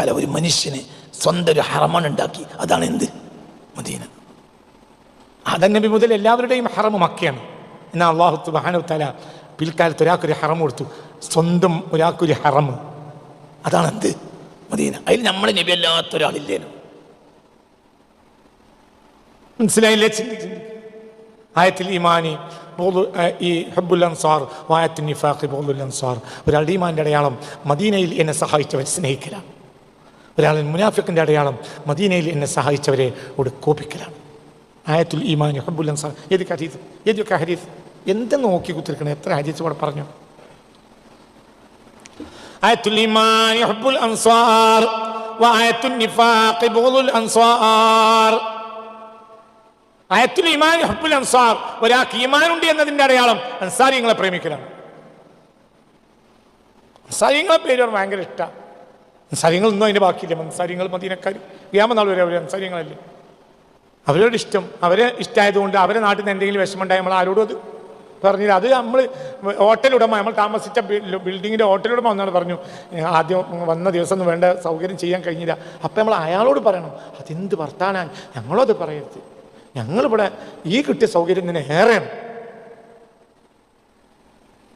തആല ഒരു മനുഷ്യന് സ്വന്തം ഒരു ഹറമാണ് ഉണ്ടാക്കി. അതാണ് എന്ത്? മദീന. ആദം നബി മുതൽ എല്ലാവരുടെയും ഹറം മക്കയാണ്. എന്നാൽ അല്ലാഹു സുബ്ഹാനഹു വ തആല പിൽക്കാലത്ത് ഒരാൾക്കൊരു ഹറം കൊടുത്തു, സ്വന്തം ഒരാൾക്കൊരു ഹറം. അതാണ് എന്ത്? മദീന. അതിൽ നമ്മളെ നബി അല്ലാത്ത ഒരാളില്ലേനു. മനസ്സിലായില്ലേ? ആയത്തുൽ ഈമാനി ഈ ഹബ്ബുൽ അൻസാർ, ആയത്തുൻ നിഫാഖ് ബുഗ്ദുൽ അൻസാർ. ഒരാളുടെ ഈമാൻ്റെ അടയാളം മദീനയിൽ എന്നെ സഹായിച്ചവരെ സ്നേഹിക്കലാണ്. ഒരാളിൽ മുനാഫിഖിൻ്റെ അടയാളം മദീനയിൽ എന്നെ സഹായിച്ചവരെ കോപിക്കലാണ്. ആയത്തുൽ ഈമാനി ഹബ്ബുൽ അൻസാർ. ഏതൊക്കെ ഹദീസ്, ഏതൊക്കെ ഹദീസ്, എന്തെന്ന് നോക്കി കുത്തിരിക്കണം. എത്ര ഹദീസ് ഇവിടെ പറഞ്ഞു. ആയത്തുൽ ഈമാനി ഹബ്ബുൽ അൻസാർ വആയത്തുൻ നിഫാഖ് ബുഗ്ദുൽ അൻസാർ. ആയത്തുൽ ഈമാൻ ഹബ്ബുൽ അൻസാർ, ഒരാൾക്ക് ഈമാനുണ്ട് എന്നതിൻ്റെ അടയാളം അൻസാരിങ്ങളെ പ്രേമിക്കലാണ്. അൻസാരിങ്ങളെ പേര് ഭയങ്കര ഇഷ്ടമാണ്. അൻസാരിങ്ങൾ ഒന്നും അതിൻ്റെ ബാക്കിയില്ല. അൻസാരിങ്ങൾ മദീനക്കാർ ഖിയാമത്ത് നാൾ വരെ അവർ അൻസാരിങ്ങളല്ലേ. അവരോട് ഇഷ്ടം, അവരെ ഇഷ്ടമായതുകൊണ്ട് അവരെ നാട്ടിൽ നിന്ന് എന്തെങ്കിലും വിഷമമുണ്ടായി നമ്മൾ ആരോടും അത് പറഞ്ഞില്ല. അത് നമ്മൾ ഹോട്ടലുടമ, നമ്മൾ താമസിച്ച ബിൽഡിങ്ങിൻ്റെ ഹോട്ടലുടമ വന്നാണ് പറഞ്ഞു, ആദ്യം വന്ന ദിവസം ഒന്നും വേണ്ട സൗകര്യം ചെയ്യാൻ കഴിഞ്ഞില്ല. അപ്പം നമ്മൾ അയാളോട് പറയണം, അതെന്ത് വർത്താനാണ്, ഞങ്ങളത് പറയരുത്, ഞങ്ങളിവിടെ ഈ കിട്ടിയ സൗകര്യം തന്നെ ഏറെയാണ്.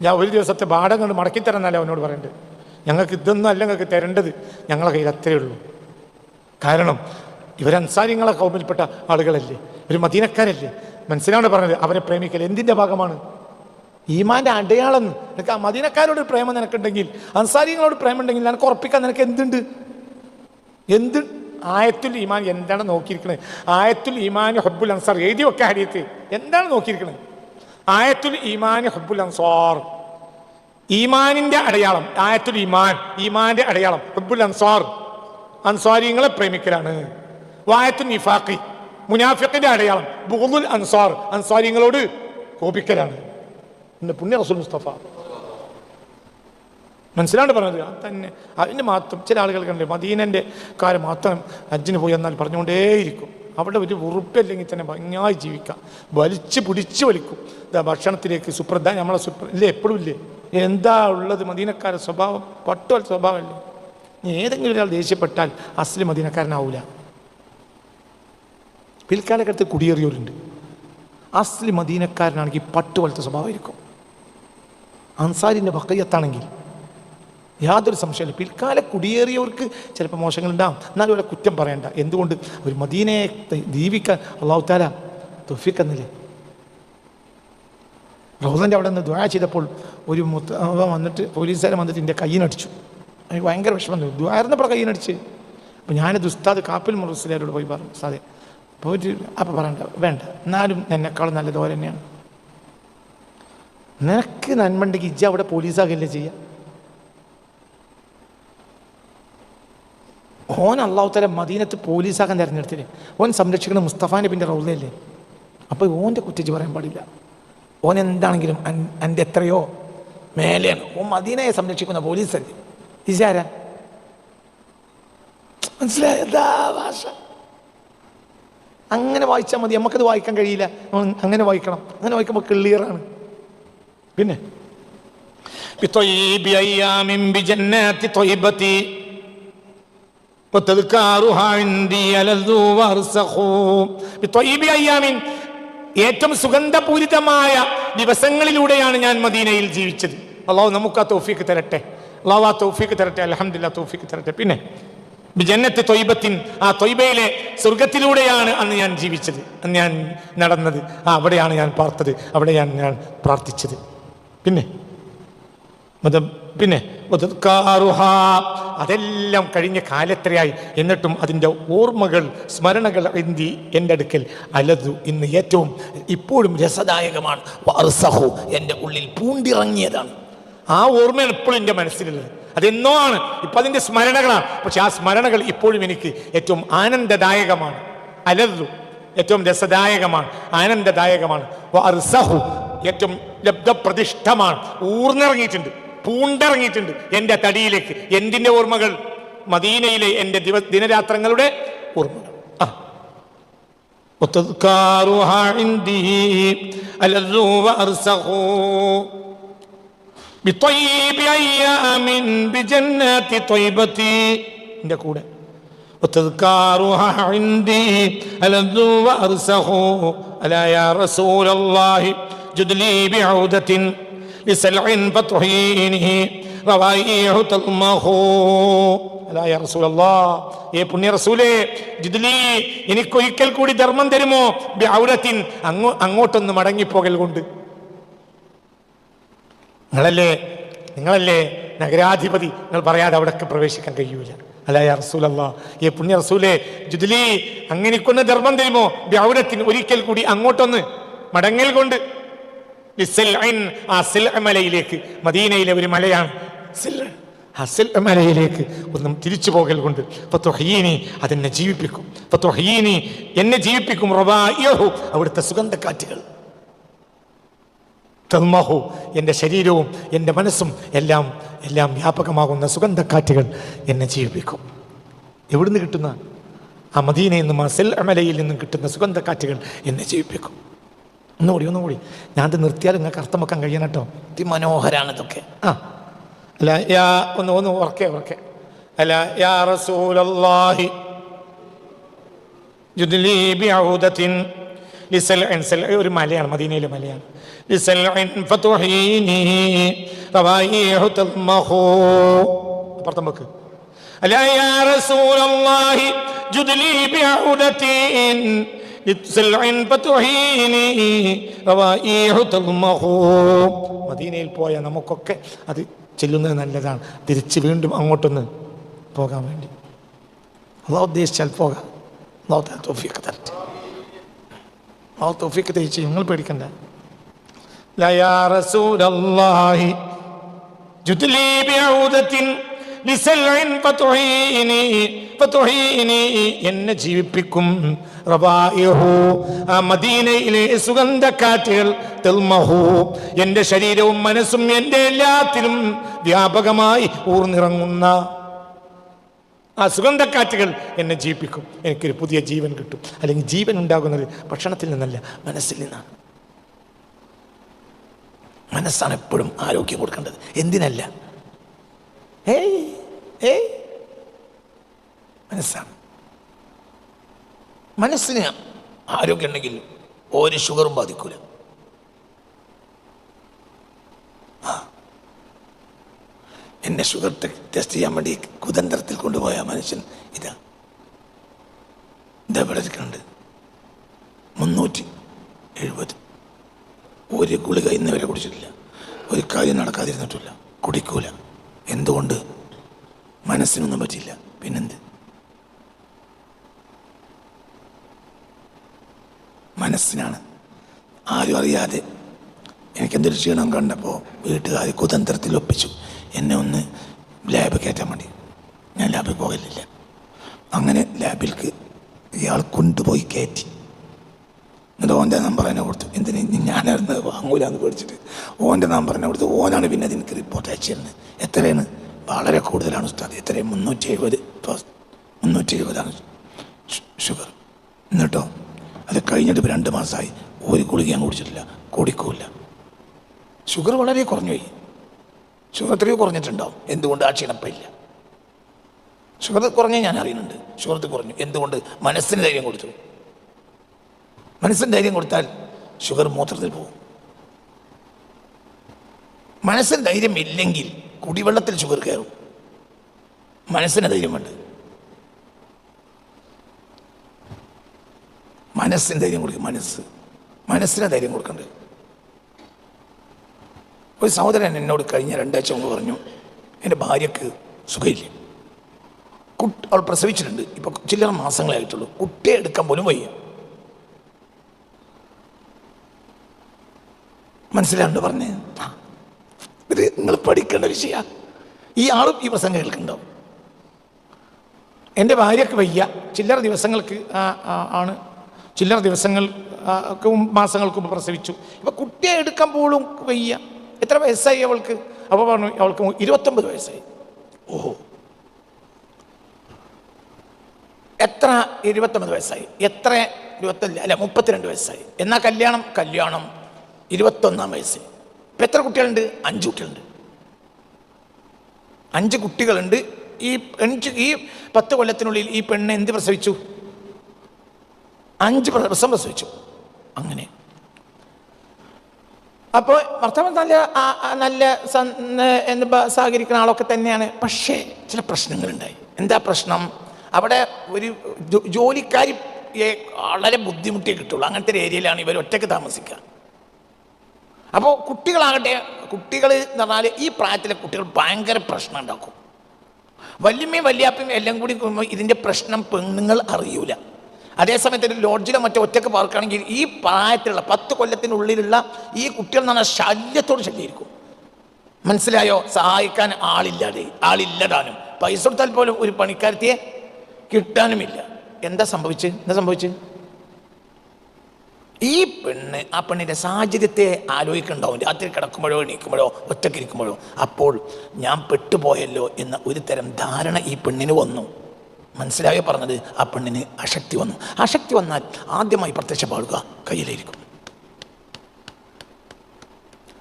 ഞാൻ ഒരു ദിവസത്തെ വാടക കൊണ്ട് മടക്കിത്തരാന്നല്ല അവനോട് പറയേണ്ടത്. ഞങ്ങൾക്ക് ഇതൊന്നും അല്ല ഞങ്ങൾക്ക് തരേണ്ടത്, ഞങ്ങളെ കയ്യിൽ അത്രയേ ഉള്ളൂ. കാരണം ഇവർ അൻസാരിങ്ങളെ കൗമിൽപ്പെട്ട ആളുകളല്ലേ, ഒരു മദീനക്കാരല്ലേ. മനസ്സിലാണ് പറഞ്ഞത്, അവരെ പ്രേമിക്കൽ എന്തിൻ്റെ ഭാഗമാണ്? ഈമാൻ്റെ അടയാളം. നിനക്ക് ആ മദീനക്കാരോട് പ്രേമം നിനക്കുണ്ടെങ്കിൽ, അൻസാരിങ്ങളോട് പ്രേമം ഉണ്ടെങ്കിൽ നിനക്ക് ഉറപ്പിക്കാൻ നിനക്ക് എന്തുണ്ട്? എന്ത്? ആയത്തുൽ ഈമാൻ എന്താണ് നോക്കിയിരിക്കുന്നത്? ആയത്തുൽ ഈമാൻ ഹബ്ബുൽ അൻസാർ എഴുതി വെക്ക ഹദീസ്. എന്താണ് നോക്കിയിരിക്കുന്നത്? ആയത്തുൽ ഈമാൻ ഹബ്ബുൽ അൻസാർ, ഈമാനിന്റെ അടയാളം. ആയത്തുൽ ഈമാൻ, ഈമാന്റെ അടയാളം ഹബ്ബുൽ അൻസാർ, അൻസാരിങ്ങളെ പ്രേമിക്കലാണ്. ആയത്തുൽ നിഫാഖി, മുനാഫിഖിന്റെ അടയാളം ബുഗ്ദുൽ അൻസാർ, അൻസാരിങ്ങളോട് കോപിക്കലാണ്. പുണ്യ റസൂൽ മുസ്തഫ മനസ്സിലാണ് പറഞ്ഞത്. അത് തന്നെ അതിന് മാത്രം ചില ആളുകൾ കണ്ടേ മദീനൻ്റെ കാര്യം മാത്രം ഹജ്ജിന് പോയി എന്നാൽ പറഞ്ഞുകൊണ്ടേയിരിക്കും. അവിടെ ഒരു ഉറുപ്പല്ലെങ്കിൽ തന്നെ ഭംഗിയായി ജീവിക്കാം. വലിച്ചു പിടിച്ച് വലിക്കും. ഭക്ഷണത്തിലേക്ക് നമ്മളെ ഇല്ലേ, എപ്പോഴും ഇല്ലേ, എന്താ ഉള്ളത് മദീനക്കാരുടെ സ്വഭാവം, പട്ടുവൽ സ്വഭാവമല്ലേ. ഏതെങ്കിലും ഒരാൾ ദേഷ്യപ്പെട്ടാൽ അസ്ലി മദീനക്കാരനാവൂല. പിൽക്കാലഘട്ടത്തിൽ കുടിയേറിയവരുണ്ട്, അസ്ലി മദീനക്കാരനാണെങ്കിൽ പട്ടുപോലത്തെ സ്വഭാവമായിരിക്കും. അൻസാരിൻ്റെ ബഖയ്യത്താണെങ്കിൽ യാതൊരു സംശയമില്ല. പിൽക്കാല കുടിയേറിയവർക്ക് ചിലപ്പോൾ മോശങ്ങളുണ്ടാകും, എന്നാലും അവരെ കുറ്റം പറയണ്ട. എന്തുകൊണ്ട്? ഒരു മദീനയെ ജീവിക്കാൻ അല്ലാഹു തആല തൗഫീഖ് തന്നില്ലേ. റൗദൻ്റെ അവിടെ നിന്ന് ദുആ ചെയ്തപ്പോൾ ഒരു വന്നിട്ട് പോലീസുകാരൻ വന്നിട്ട് എൻ്റെ കയ്യിനടിച്ചു. എനിക്ക് ഭയങ്കര വിഷമം തോന്നി. ദുആയിരുന്നപ്പോൾ കയ്യിനടിച്ച്. അപ്പോൾ ഞാനത് ഉസ്താദ് കാപ്പിൽ മുറസിലാരോട് പോയി പറഞ്ഞു, സാറേ പോയിട്ട് അപ്പം പറയണ്ട, വേണ്ട, എന്നാലും എന്നെക്കാളും നല്ല ദോര തന്നെയാണ്. നിനക്ക് നന്മണ്ടെങ്കിൽ ഇജ്ജ അവിടെ പോലീസാകല്ലേ ചെയ്യുക. ഓൻ അല്ലാഹു തആല മദീനത്ത് പോലീസാക്കാൻ തിരഞ്ഞെടുത്തില്ലേ. ഓൻ സംരക്ഷിക്കുന്ന മുസ്തഫ നബിൻ്റെ റൗളയല്ലേ. അപ്പോൾ ഓൻ്റെ കുറ്റിച്ച് പറയാൻ പാടില്ല. ഓൻ എന്താണെങ്കിലും എൻ്റെ എത്രയോ മേലെയാണ്. ഓൻ മദീനയെ സംരക്ഷിക്കുന്ന പോലീസല്ലേ. ഇജാരാ മനസ്സിലായ എന്താ ഭാഷ? അങ്ങനെ വായിച്ചാൽ മതി. നമുക്കത് വായിക്കാൻ കഴിയില്ല, അങ്ങനെ വായിക്കണം. അങ്ങനെ വായിക്കുമ്പോൾ ക്ലിയറാണ്. പിന്നെ ഏറ്റവും സുഗന്ധപൂരിതമായ ദിവസങ്ങളിലൂടെയാണ് ഞാൻ മദീനയിൽ ജീവിച്ചത്. അള്ളാഹു നമുക്ക് ആ തൗഫീഖ് തരട്ടെ. അള്ളാഹു ആ തൗഫീഖ് തരട്ടെ. അൽഹംദുലില്ലാഹ് തൗഫീഖ് തരട്ടെ. പിന്നെ ബിജന്നത്തി ത്വയ്ബത്തിൻ, ആ ത്വയ്ബയിലെ സ്വർഗത്തിലൂടെയാണ് അന്ന് ഞാൻ ജീവിച്ചത്, അന്ന് ഞാൻ നടന്നത്. അവിടെയാണ് ഞാൻ പാർത്തത്, അവിടെയാണ് ഞാൻ പ്രാർത്ഥിച്ചത്. പിന്നെ അതെല്ലാം കഴിഞ്ഞ കാലത്രയായി, എന്നിട്ടും അതിൻ്റെ ഓർമ്മകൾ, സ്മരണകൾ എൻ്റെ അടുക്കൽ അലതു, ഇന്ന് ഏറ്റവും ഇപ്പോഴും രസദായകമാണ്. വർസഹു, എൻ്റെ ഉള്ളിൽ പൂണ്ടിറങ്ങിയതാണ്. ആ ഓർമ്മയാണ് ഇപ്പോഴും എൻ്റെ മനസ്സിലുള്ളത്. അതെന്നോ ആണ്, ഇപ്പം അതിൻ്റെ സ്മരണകളാണ്. പക്ഷെ ആ സ്മരണകൾ ഇപ്പോഴും എനിക്ക് ഏറ്റവും ആനന്ദദായകമാണ്. അലതു ഏറ്റവും രസദായകമാണ്, ആനന്ദദായകമാണ്. വർസഹു ഏറ്റവും ലബ്ധപ്രതിഷ്ഠമാണ്. ഊർന്നിറങ്ങിയിട്ടുണ്ട്, പൂണ്ടിറങ്ങിയിട്ടുണ്ട് എൻ്റെ തടിയിലേക്ക്. എന്തിൻ്റെ ഓർമ്മകൾ? മദീനയിലെ എൻ്റെ ദിനരാത്രങ്ങളുടെ ഓർമ്മകൾ. എൻ്റെ കൂടെ. وتذكارها عندي ألذ وأرسخ ألا يا رسول الله جد لي بعودة لسلع فتحينه روائح تلمخ ألا يا رسول الله ഏ പുണ്യ റസൂലേ ജിദ്ലി എനിക്കൊരിക്കൽ കൂടി ധർമ്മം തരുമോ ബിഔദത്തിൻ അങ്ങോട്ടൊന്ന് മടങ്ങിപ്പോകൽ കൊണ്ട്. നിങ്ങളല്ലേ നഗരാധിപതി, നിങ്ങൾ പറയാതെ അവിടേക്ക് പ്രവേശിക്കാൻ കഴിയൂല. അല്ലാ യാ റസൂലല്ലാഹ് ഏ പുണ്യ റസൂലേ ജിദ്ലി അങ്ങനെക്കൊന്ന് ധർമ്മം തരുമോ ബിഔദത്തിൻ ഒരിക്കൽ കൂടി അങ്ങോട്ടൊന്ന് മടങ്ങൽ കൊണ്ട്. ആ സിൽഅ മലയിലേക്ക്, മദീനയിലെ ഒരു മലയാണ് സിൽഅ, ആ സിൽഅ മലയിലേക്ക് ഒന്നും തിരിച്ചു പോകൽ കൊണ്ട്. ഫതുഹീനി അതെന്നെ ജീവിപ്പിക്കും, ഫതുഹീനി എന്നെ ജീവിപ്പിക്കും റവായിഹു അവിടുത്തെ സുഗന്ധക്കാറ്റുകൾ. തൽമഹു എൻ്റെ ശരീരവും എൻ്റെ മനസ്സും എല്ലാം വ്യാപകമാകുന്ന സുഗന്ധക്കാറ്റുകൾ എന്നെ ജീവിപ്പിക്കും. എവിടുന്ന് കിട്ടുന്ന? ആ മദീനയിൽ നിന്നും ആ സിൽഅ മലയിൽ നിന്നും കിട്ടുന്ന സുഗന്ധക്കാറ്റുകൾ എന്നെ ജീവിപ്പിക്കും. ഒന്നുകൂടി ഞാനത് നിർത്തിയാൽ നിങ്ങൾക്ക് അർത്ഥം വെക്കാൻ കഴിയണം കേട്ടോ. അതിമനോഹരാണ് ഇതൊക്കെ. അല്ല ഒന്ന് ഉറക്കെ അല്ല യാ റസൂലല്ലാഹി ജുദ്ലി ബിഔദത്തിൻ ലിസൽഇൻ, ഒരു മലയാണ്, മദീനയിലെ മലയാണ്. ലിസൽഇൻ ഫതുഹീനി റവായിഹു തൽമഖു. അർത്ഥം വെക്ക്. അല്ല യാ റസൂലല്ലാഹി ജുദ്ലി ബിഔദത്തിൻ മദീനയിൽ പോയ നമുക്കൊക്കെ അത് ചെല്ലുന്നത് നല്ലതാണ്. തിരിച്ച് വീണ്ടും അങ്ങോട്ടൊന്ന് പോകാൻ വേണ്ടി അള്ളാഹു ഉദ്ദേശിച്ചാൽ പോകാം. അള്ളാഹു തൗഫീഖ് തരട്ടെ. അള്ളാഹു തൗഫീഖ് തയ്ച്ച് നിങ്ങൾ പേടിക്കണ്ട. യാ റസൂലല്ലാഹി ജുദ്ലി ബിഔദത്തിൻ ലിസൽഇൻ ഫതുഹീനി എന്നെ ജീവിപ്പിക്കും റവായിഹു ആ മദീനയിലെ സുഗന്ധക്കാറ്റുകൾ. തൽമഹു എൻ്റെ ശരീരവും മനസ്സും എൻ്റെ എല്ലാത്തിലും വ്യാപകമായി ഊർന്നിറങ്ങുന്ന ആ സുഗന്ധക്കാറ്റുകൾ എന്നെ ജീവിപ്പിക്കും. എനിക്കൊരു പുതിയ ജീവൻ കിട്ടും. അല്ലെങ്കിൽ ജീവൻ ഉണ്ടാകുന്നത് ഭക്ഷണത്തിൽ നിന്നല്ല, മനസ്സിൽ നിന്നാണ്. മനസ്സാണ് എപ്പോഴും ആരോഗ്യം കൊടുക്കേണ്ടത്, എന്തിനല്ല. മനസ്സാണ്. മനസ്സിന് ആരോഗ്യം ഉണ്ടെങ്കിൽ ഒരു ഷുഗറും ബാധിക്കൂല. എന്നെ ഷുഗർ ടെസ്റ്റ് ചെയ്യാൻ വേണ്ടി കുതന്ത്രത്തിൽ കൊണ്ടുപോയ മനുഷ്യൻ ഇതാ ഇവിടെ ഇരിക്കുന്നുണ്ട്. 370 ഒരു ഗുളിക ഇന്നവരെ കുടിച്ചിട്ടില്ല. ഒരു കാര്യം നടക്കാതിരുന്നിട്ടില്ല, കുടിക്കൂല. എന്തുകൊണ്ട്? മനസ്സിനൊന്നും പറ്റില്ല. പിന്നെന്ത്? മനസ്സിനാണ്. ആരും അറിയാതെ എനിക്കെന്തൊരു ക്ഷീണം കണ്ടപ്പോൾ വീട്ടുകാർ കുതന്ത്രത്തിൽ ഒപ്പിച്ചു എന്നെ ഒന്ന് ലാബ് കയറ്റാൻ വേണ്ടി. ഞാൻ ലാബിൽ പോകലില്ല. അങ്ങനെ ലാബിലേക്ക് ഇയാൾ കൊണ്ടുപോയി കയറ്റി. എന്നിട്ട് ഓൻ്റെ നമ്പർ എന്നെ കൊടുത്തു. എന്തിന്? ഞാനായിരുന്നു വാങ്ങൂലെന്ന് പേടിച്ചിട്ട് ഓൻ്റെ നമ്പർ എന്നെ കൊടുത്തു. ഓനാണ് പിന്നെ അതിനക്ക് റിപ്പോർട്ട് അയച്ചു തരുന്നത്. എത്രയാണ്? വളരെ കൂടുതലാണ് ഉസ്താദ്. എത്രയും 370 ഷുഗർ. എന്നിട്ടോ അത് കഴിഞ്ഞിട്ട് 2 മാസമായി ഒരു ഗുളിക ഞാൻ കുടിച്ചിട്ടില്ല, കുടിക്കൂല. ഷുഗർ വളരെ കുറഞ്ഞുപോയി. ഷുഗർ എത്രയോ കുറഞ്ഞിട്ടുണ്ടാവും. എന്തുകൊണ്ട്? ആ ക്ഷീണപ്പില്ല. ഷുഗർ കുറഞ്ഞ ഞാൻ അറിയുന്നുണ്ട്. ഷുഗർ കുറഞ്ഞു. എന്തുകൊണ്ട്? മനസ്സിന് ധൈര്യം കൊടുത്തു. മനസ്സിന് ധൈര്യം കൊടുത്താൽ ഷുഗർ മൂത്രത്തിൽ പോകും. മനസ്സിന് ധൈര്യം ഇല്ലെങ്കിൽ കുടിവെള്ളത്തിൽ ഷുഗർ കയറും. മനസ്സിന് ധൈര്യം വേണ്ട. മനസ്സിന് ധൈര്യം കൊടുക്കും. മനസ്സിന് ധൈര്യം കൊടുക്കണ്ടേ. ഒരു സഹോദരൻ എന്നോട് കഴിഞ്ഞ 2 ആഴ്ച മുമ്പ് പറഞ്ഞു, എൻ്റെ ഭാര്യക്ക് സുഖമില്ല. അവൾ പ്രസവിച്ചിട്ടുണ്ട്. ഇപ്പം ചില്ലറ മാസങ്ങളേ ആയിട്ടുള്ളൂ. കുട്ടിയെ എടുക്കാൻ പോലും വയ്യ. മനസ്സിലാണ്ട് പറഞ്ഞേ. ഇത് നിങ്ങൾ പഠിക്കേണ്ട വിഷയമാണ്. ഈ ആളും ഈ പ്രസംഗം കേൾക്കുന്നുണ്ടാവും. എൻ്റെ ഭാര്യക്ക് വയ്യ. ചില്ലറ ദിവസങ്ങൾക്ക് ആണ്, ചില്ലറ മാസങ്ങൾക്ക് മുമ്പ് പ്രസവിച്ചു. ഇപ്പം കുട്ടിയെ എടുക്കാൻ പോലും വയ്യ. എത്ര വയസ്സായി അവൾക്ക്? അപ്പോൾ പറഞ്ഞു അവൾക്ക് 29 വയസ്സായി. ഓഹോ, എത്ര? 29 വയസ്സായി. എത്ര? 32 വയസ്സായി. എന്നാൽ കല്യാണം 21-ാം വയസ്സിൽ. ഇപ്പം എത്ര കുട്ടികളുണ്ട്? 5 കുട്ടികളുണ്ട്. 5 കുട്ടികളുണ്ട്. ഈ 10 കൊല്ലത്തിനുള്ളിൽ ഈ പെണ്ണ് എന്ത് പ്രസവിച്ചു? 5 പ്രസവം പ്രസവിച്ചു. അങ്ങനെ അപ്പോൾ ഭർത്താവ് നല്ല സഹകരിക്കുന്ന ആളൊക്കെ തന്നെയാണ്. പക്ഷേ ചില പ്രശ്നങ്ങളുണ്ടായി. എന്താ പ്രശ്നം? അവിടെ ഒരു ജോലിക്കാരി വളരെ ബുദ്ധിമുട്ടിയേ കിട്ടുള്ളൂ. അങ്ങനത്തെ ഒരു ഏരിയയിലാണ് ഇവർ ഒറ്റയ്ക്ക് താമസിക്കുക. അപ്പോൾ കുട്ടികൾ എന്ന് പറഞ്ഞാൽ ഈ പ്രായത്തിലെ കുട്ടികൾ ഭയങ്കര പ്രശ്നം ഉണ്ടാക്കും. വല്യമ്മയും വല്യാപ്പയും എല്ലാം കൂടി ഇതിൻ്റെ പ്രശ്നം പെണ്ണുങ്ങൾ അറിയൂല. അതേസമയത്ത് ഒരു ലോഡ്ജിലോ മറ്റോ ഒറ്റയ്ക്ക് പാർക്കുകയാണെങ്കിൽ ഈ പ്രായത്തിലുള്ള 10 കൊല്ലത്തിനുള്ളിലുള്ള ഈ കുട്ടികൾ എന്ന് പറഞ്ഞാൽ ശല്യത്തോട് ശല്യമായിരിക്കും. മനസ്സിലായോ? സഹായിക്കാൻ ആളില്ലതാനും പൈസ കൊടുത്താൽ പോലും ഒരു പണിക്കാരത്തിയെ കിട്ടാനുമില്ല. എന്താ സംഭവിച്ചത്? ഈ ആ പെണ്ണിൻ്റെ സാഹചര്യത്തെ ആലോചിക്കുന്നുണ്ടാവും. രാത്രി കിടക്കുമ്പോഴോ എണീക്കുമ്പോഴോ ഒറ്റയ്ക്ക് ഇരിക്കുമ്പോഴോ. അപ്പോൾ ഞാൻ പെട്ടുപോയല്ലോ എന്ന ഒരു തരം ധാരണ ഈ പെണ്ണിന് വന്നു. മനസ്സിലായോ പറഞ്ഞത്? ആ പെണ്ണിന് അശക്തി വന്നു. അശക്തി വന്നാൽ ആദ്യമായി പ്രത്യക്ഷപ്പെടുക കയ്യിലിരിക്കും.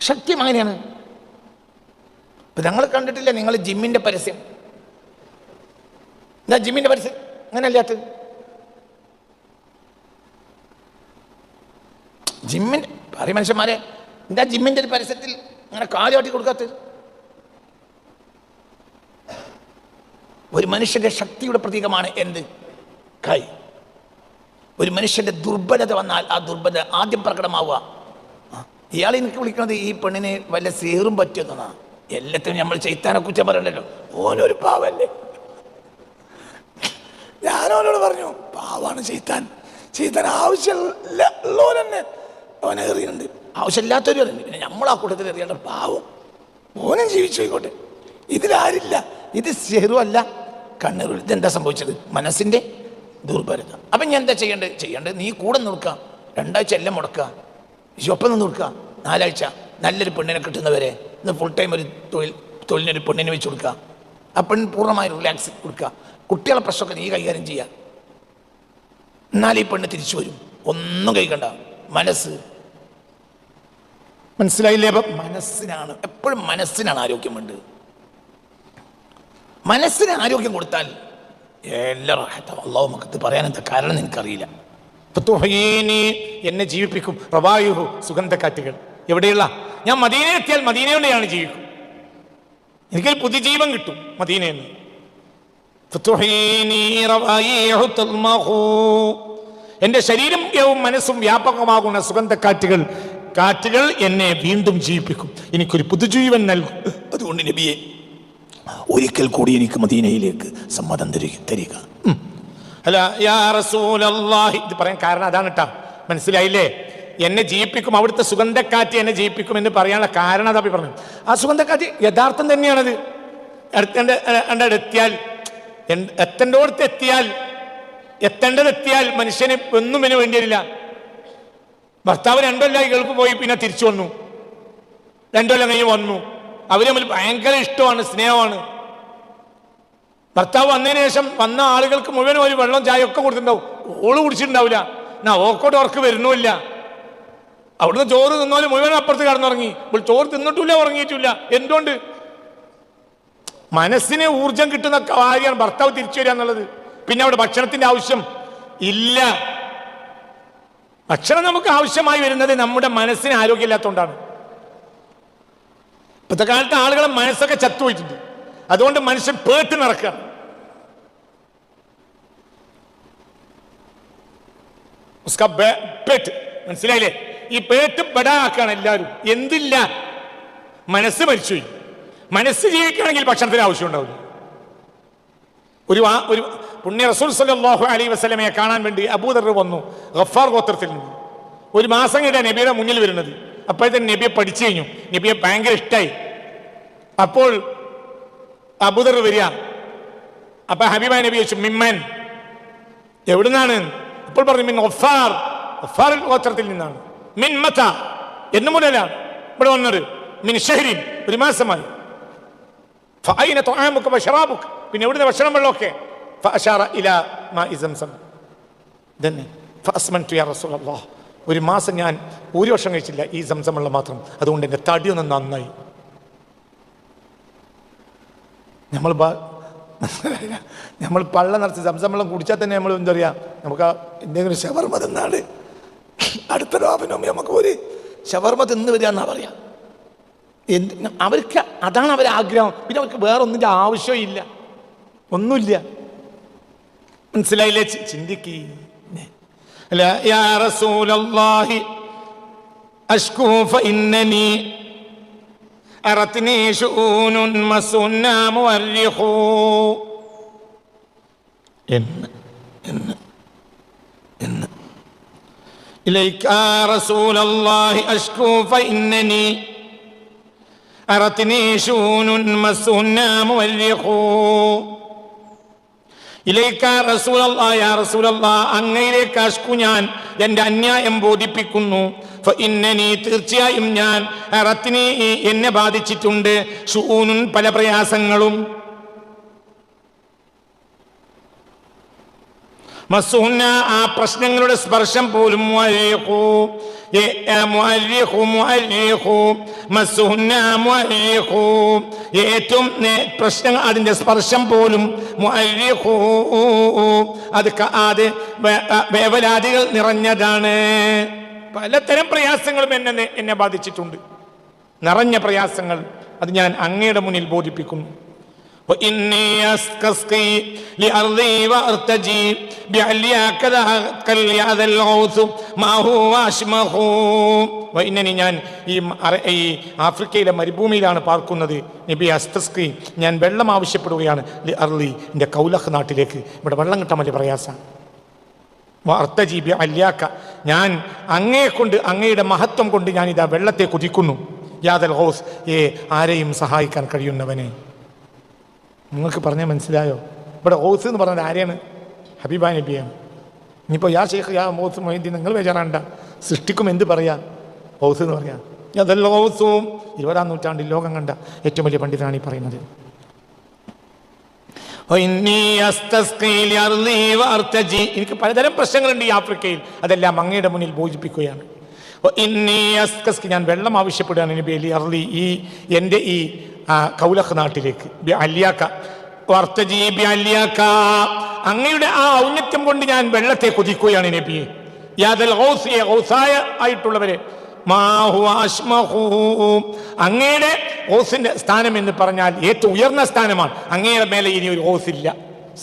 ശക്തി അങ്ങനെയാണ്. ഇപ്പം ഞങ്ങൾ കണ്ടിട്ടില്ല നിങ്ങൾ ജിമ്മിൻ്റെ പരസ്യം? എന്താ ജിമ്മിൻ്റെ പരസ്യം? അങ്ങനെ അല്ലാത്തത് ജിമ്മിൻ്റെ പറയും മനുഷ്യന്മാരെ, എന്താ ജിമ്മിൻ്റെ ഒരു പരസ്യത്തിൽ അങ്ങനെ കാലുകാട്ടി കൊടുക്കാത്തത്? ഒരു മനുഷ്യന്റെ ശക്തിയുടെ പ്രതീകമാണ് എന്ത്? കൈ. ഒരു മനുഷ്യന്റെ ദുർബലത വന്നാൽ ആ ദുർബലത ആദ്യം പ്രകടമാവുക. ഇയാൾ എനിക്ക് വിളിക്കുന്നത് ഈ പെണ്ണിന് വല്ല സീറും പറ്റുന്നതാണ്. എല്ലാത്തിനും നമ്മൾ ചെയ്ത്താനെ കുറ്റം പറയണ്ടല്ലോ. ഓനൊരു പാവല്ലേ. ഞാനോനോട് പറഞ്ഞു, പാവാണ് ചെയ്ത്താൻ ആവശ്യമുള്ളവരെന്നെ ഓനെ എറിയുന്നുണ്ട്, ആവശ്യമില്ലാത്തവരും അറിയുന്നുണ്ട്. പിന്നെ നമ്മൾ ആ കൂട്ടത്തിൽ എറിയേണ്ട പാവം ഓനും ജീവിച്ചു പോയിക്കോട്ടെ. ഇതിലാരില്ല. ഇത് സീറുമല്ല, കണ്ണീർ. ഇതെന്താ സംഭവിച്ചത്? മനസ്സിൻ്റെ ദുർബലത. അപ്പം ഞാൻ എന്താ ചെയ്യേണ്ടത്? നീ കൂടെ നിൽക്കുക. 2 ആഴ്ച എല്ലാം മുടക്കുക. ഒപ്പം നിന്ന് നിൽക്കുക. 4 ആഴ്ച നല്ലൊരു പെണ്ണിനെ കിട്ടുന്നവരെ ഇന്ന് ഫുൾ ടൈം ഒരു തൊഴിലിനൊരു പെണ്ണിനെ വെച്ച് കൊടുക്കുക. ആ പെണ്ണ് പൂർണ്ണമായി റിലാക്സ് കൊടുക്കുക. കുട്ടികളെ പ്രശ്നമൊക്കെ നീ കൈകാര്യം ചെയ്യുക. എന്നാൽ ഈ പെണ്ണ് തിരിച്ചു വരും. ഒന്നും കഴിക്കണ്ട. മനസ്സിലായില്ലേ? അപ്പം മനസ്സിനാണ് എപ്പോഴും ആരോഗ്യം വേണ്ടത്. മനസ്സിന് ആരോഗ്യം കൊടുത്താൽ എല്ലാ അള്ളാഹു മക്കത്ത് പറയാനെന്താ കാരണം എനിക്കറിയില്ല. എന്നെ ജീവിപ്പിക്കും റവായുഹു, സുഗന്ധക്കാറ്റുകൾ. എവിടെയുള്ള? ഞാൻ മദീനയിൽ എത്തിയാൽ മദീനയോടെയാണ് ജീവിക്കും. എനിക്കൊരു പുതുജീവൻ കിട്ടും മദീനയിൽ നിന്ന്. എൻ്റെ ശരീരവും മനസ്സും വ്യാപകമാകുന്ന കാറ്റുകൾ എന്നെ വീണ്ടും ജീവിപ്പിക്കും. എനിക്കൊരു പുതുജീവൻ നൽകും. അതുകൊണ്ട് നബിയെ ഒരിക്കൽ കൂടി എനിക്ക് മദീനയിലേക്ക് സമ്മതം തരിക. അല്ല യാ റസൂലല്ലാഹി, ഇത് പറയാൻ കാരണം അതാണ് കേട്ടാ. മനസ്സിലായില്ലേ? എന്നെ ജീവിപ്പിക്കും, അവിടുത്തെ സുഗന്ധക്കാറ്റ് എന്നെ ജീവിപ്പിക്കും എന്ന് പറയാനുള്ള കാരണം അതാ പറഞ്ഞു. ആ സുഗന്ധക്കാറ്റ് യഥാർത്ഥം തന്നെയാണത്. എത്തേണ്ടതെത്തിയാൽ മനുഷ്യന് ഒന്നും ഇതിന് വേണ്ടിയില്ല. ഭർത്താവ് 2 കൊല്ലമായി ഗൾഫ് പോയി, പിന്നെ തിരിച്ചു വന്നു. 2 കൊല്ലം കഴിഞ്ഞ് വന്നു. അവർ തമ്മിൽ ഭയങ്കര ഇഷ്ടമാണ്, സ്നേഹമാണ്. ഭർത്താവ് വന്നതിന് ശേഷം വന്ന ആളുകൾക്ക് മുഴുവനും ഒരു വെള്ളം ചായ ഒക്കെ കൊടുത്തിട്ടുണ്ടാവും. ഓള് കുടിച്ചിട്ടുണ്ടാവില്ല. എന്നാ ഓക്കോട്ട് ഉറക്ക് വരുന്നുമില്ല. അവിടുന്ന് ചോറ് തിന്നാലും മുഴുവനും അപ്പുറത്ത് കിടന്നുറങ്ങി. ഇപ്പോൾ ചോറ് തിന്നിട്ടില്ല, ഉറങ്ങിയിട്ടില്ല. എന്തുകൊണ്ട്? മനസ്സിന് ഊർജം കിട്ടുന്ന കാര്യമാണ് ഭർത്താവ് തിരിച്ചു വരിക എന്നുള്ളത്. പിന്നെ അവിടെ ഭക്ഷണത്തിന്റെ ആവശ്യം ഇല്ല. ഭക്ഷണം നമുക്ക് ആവശ്യമായി വരുന്നത് നമ്മുടെ മനസ്സിന് ആരോഗ്യമില്ലാത്തതുകൊണ്ടാണ്. ഇപ്പോഴത്തെ കാലത്ത് ആളുകളെ മനസ്സൊക്കെ ചത്തുപോയിട്ടുണ്ട്. അതുകൊണ്ട് മനുഷ്യൻ പേട്ട് നടക്കുക. മനസ്സിലായില്ലേ? ഈ പേട്ട് ബടാക്കാണ് എല്ലാവരും. എന്തില്ല? മനസ്സ് മരിച്ചുപോയി. മനസ്സ് ജീവിക്കണമെങ്കിൽ ഭക്ഷണത്തിന് ആവശ്യം ഉണ്ടാവില്ല. ഒരു പുണ്യ റസൂൽ സല്ലല്ലാഹു അലൈഹി വസല്ലമയെ കാണാൻ വേണ്ടി അബൂദർ വന്നു, ഗഫാർ ഗോത്രത്തിൽ നിന്ന്. 1 മാസം കഴിഞ്ഞാൽ നബിയുടെ മുന്നിൽ വരുന്നത്. അപ്പോഴത്തെ നബിയെ പഠിച്ചു കഴിഞ്ഞു. നബിയെ ഭയങ്കര ഇഷ്ടമായി. അപ്പോൾ അബൂദർ വരിക. അപ്പൊ ഹബീബായ നബി ചോദിച്ചു, മിമ്മൻ, എവിടുന്നാണ്? അപ്പോൾ പറഞ്ഞു, മിൻ ഗഫാർ, ഗഫാർ ഗോത്രത്തിൽ നിന്നാണ്. മിൻ മത, എന്ന് മുതലാണ് ഇവിടെ വന്നത്. മിൻ ഷഹ്രിൻ, 1 മാസമായി. ഫഅൈന തുആമുക വശറാബുക, പിന്നെ എവിടുന്ന ഭക്ഷണം വെള്ളമൊക്കെ? ഫഅശാറ ഇലാ മാഇ സംസം. തന്നെ ഫഅസ്മൻതു യാ റസൂലല്ലാഹ്, 1 മാസം ഞാൻ 1 വർഷം കഴിച്ചില്ല ഈ സംസം വെള്ളം മാത്രം. അതുകൊണ്ട് എൻ്റെ തടിയൊന്നും നന്നായി. നമ്മൾ നമ്മൾ പള്ള നിറച്ച് സംസം കുടിച്ചാൽ തന്നെ നമ്മൾ എന്താ പറയുക, നമുക്ക് എന്തെങ്കിലും ഷവർമ തിന്നാണ് അടുത്ത രാവിനും നമുക്ക് ഒരു ഷവർമ തിന്ന് വരിക എന്നാ പറയാ. അവർക്ക് അതാണ് അവരെ ആഗ്രഹം. പിന്നെ അവർക്ക് വേറെ ഒന്നിൻ്റെ ആവശ്യമില്ല, ഒന്നുമില്ല. മനസ്സിലായില്ലേ? ചിന്തിക്ക്. യാ റസൂലല്ലാഹി അഷ്കൂ ഫഇന്നനി അറത്നി ശുഊനുൻ മസുന്നാ മുഅർരിഖൂ എന്ന് ഇലൈക റസൂലല്ലാഹി അഷ്കൂ ഫഇന്നനി അറത്നി ശുഊനുൻ മസുന്നാ മുഅർരിഖൂ ഇലൈക റസൂലല്ലാഹി യാ റസൂലല്ലാഹ് അങ്ങയിലേക്ക് അഷ്കു ഞാൻ എൻ്റെ അന്യായം ബോധിപ്പിക്കുന്നു. ഫഇന്നനി തീർച്ചയായും ഞാൻ അറത്നി എന്നെ ബാധിച്ചിട്ടുണ്ട് ശുഊനുൻ പല പ്രയാസങ്ങളും മസുന്ന ആ പ്രശ്നങ്ങളുടെ സ്പർശം പോലും ഏറ്റവും പ്രശ്നങ്ങൾ അതിൻ്റെ സ്പർശം പോലും അത് വേവലാതികൾ നിറഞ്ഞതാണ്. പലതരം പ്രയാസങ്ങളും എന്നെ ബാധിച്ചിട്ടുണ്ട്, നിറഞ്ഞ പ്രയാസങ്ങൾ. അത് ഞാൻ അങ്ങയുടെ മുന്നിൽ ബോധിപ്പിക്കുന്നു. وإني أستسقي لأرضي وأرتجي بعلياك هذا الغوث ما هو أشمخ. وإنني ഞാൻ ഈ ആഫ്രിക്കയിലെ മരുഭൂമിയിലാണ് പാർക്കുന്നത്. നബി അസ്തസ്കി ഞാൻ വെള്ളം ആവശ്യപ്പെടുകയാണ്. ലി അർളി എൻ്റെ കൗലഹ് നാട്ടിലേക്ക്. ഇവിടെ വെള്ളം കിട്ടാൻ വലിയ പ്രയാസമാണ്. അർത്തജി ബി അല്യാക്ക ഞാൻ അങ്ങയെ കൊണ്ട് അങ്ങയുടെ മഹത്വം കൊണ്ട് ഞാനിതാ വെള്ളത്തെ കുതിക്കുന്നു. യാദൽ ഹൗസ് ആരെയും സഹായിക്കാൻ കഴിയുന്നവനെ. നിങ്ങൾക്ക് പറഞ്ഞാൽ മനസ്സിലായോ? ഇവിടെ ഹൗസ് എന്ന് പറഞ്ഞത് ആരെയാണ്? ഹബീബ നബിയാണ്. ഇനിയിപ്പോൾ യാ ഷെയ്ഖ് യാ ഹൗസ് മൊയ്തീൻ നിങ്ങൾ വിചാരണ്ട, സൃഷ്ടിക്കും എന്ത് പറയാ ഹൗസ് എന്ന് പറയാം. അതല്ല ഹൗസും 20-ാം നൂറ്റാണ്ടിൽ ലോകം കണ്ട ഏറ്റവും വലിയ പണ്ഡിതനാണ് ഈ പറയുന്നത്. എനിക്ക് പലതരം പ്രശ്നങ്ങളുണ്ട് ഈ ആഫ്രിക്കയിൽ, അതെല്ലാം അങ്ങയുടെ മുന്നിൽ ബോധിപ്പിക്കുകയാണ്. ഞാൻ വെള്ളം ആവശ്യപ്പെടുകയാണ് നബി അലി അർലി ഈ എൻ്റെ ഈ കൗലഹ് നാട്ടിലേക്ക്. അങ്ങയുടെ ആ ഔന്നത്യം കൊണ്ട് ഞാൻ വെള്ളത്തെ കുതിക്കുകയാണ് നബിയെ. യാദൽ ഗൗസിയെ ഗൗസായ ആയിട്ടുള്ളവരെ അങ്ങയുടെ ഗൗസിന്റെ സ്ഥാനം എന്ന് പറഞ്ഞാൽ ഏറ്റവും ഉയർന്ന സ്ഥാനമാണ്. അങ്ങയുടെ മേലെ ഇനി ഒരു ഗൗസില്ല.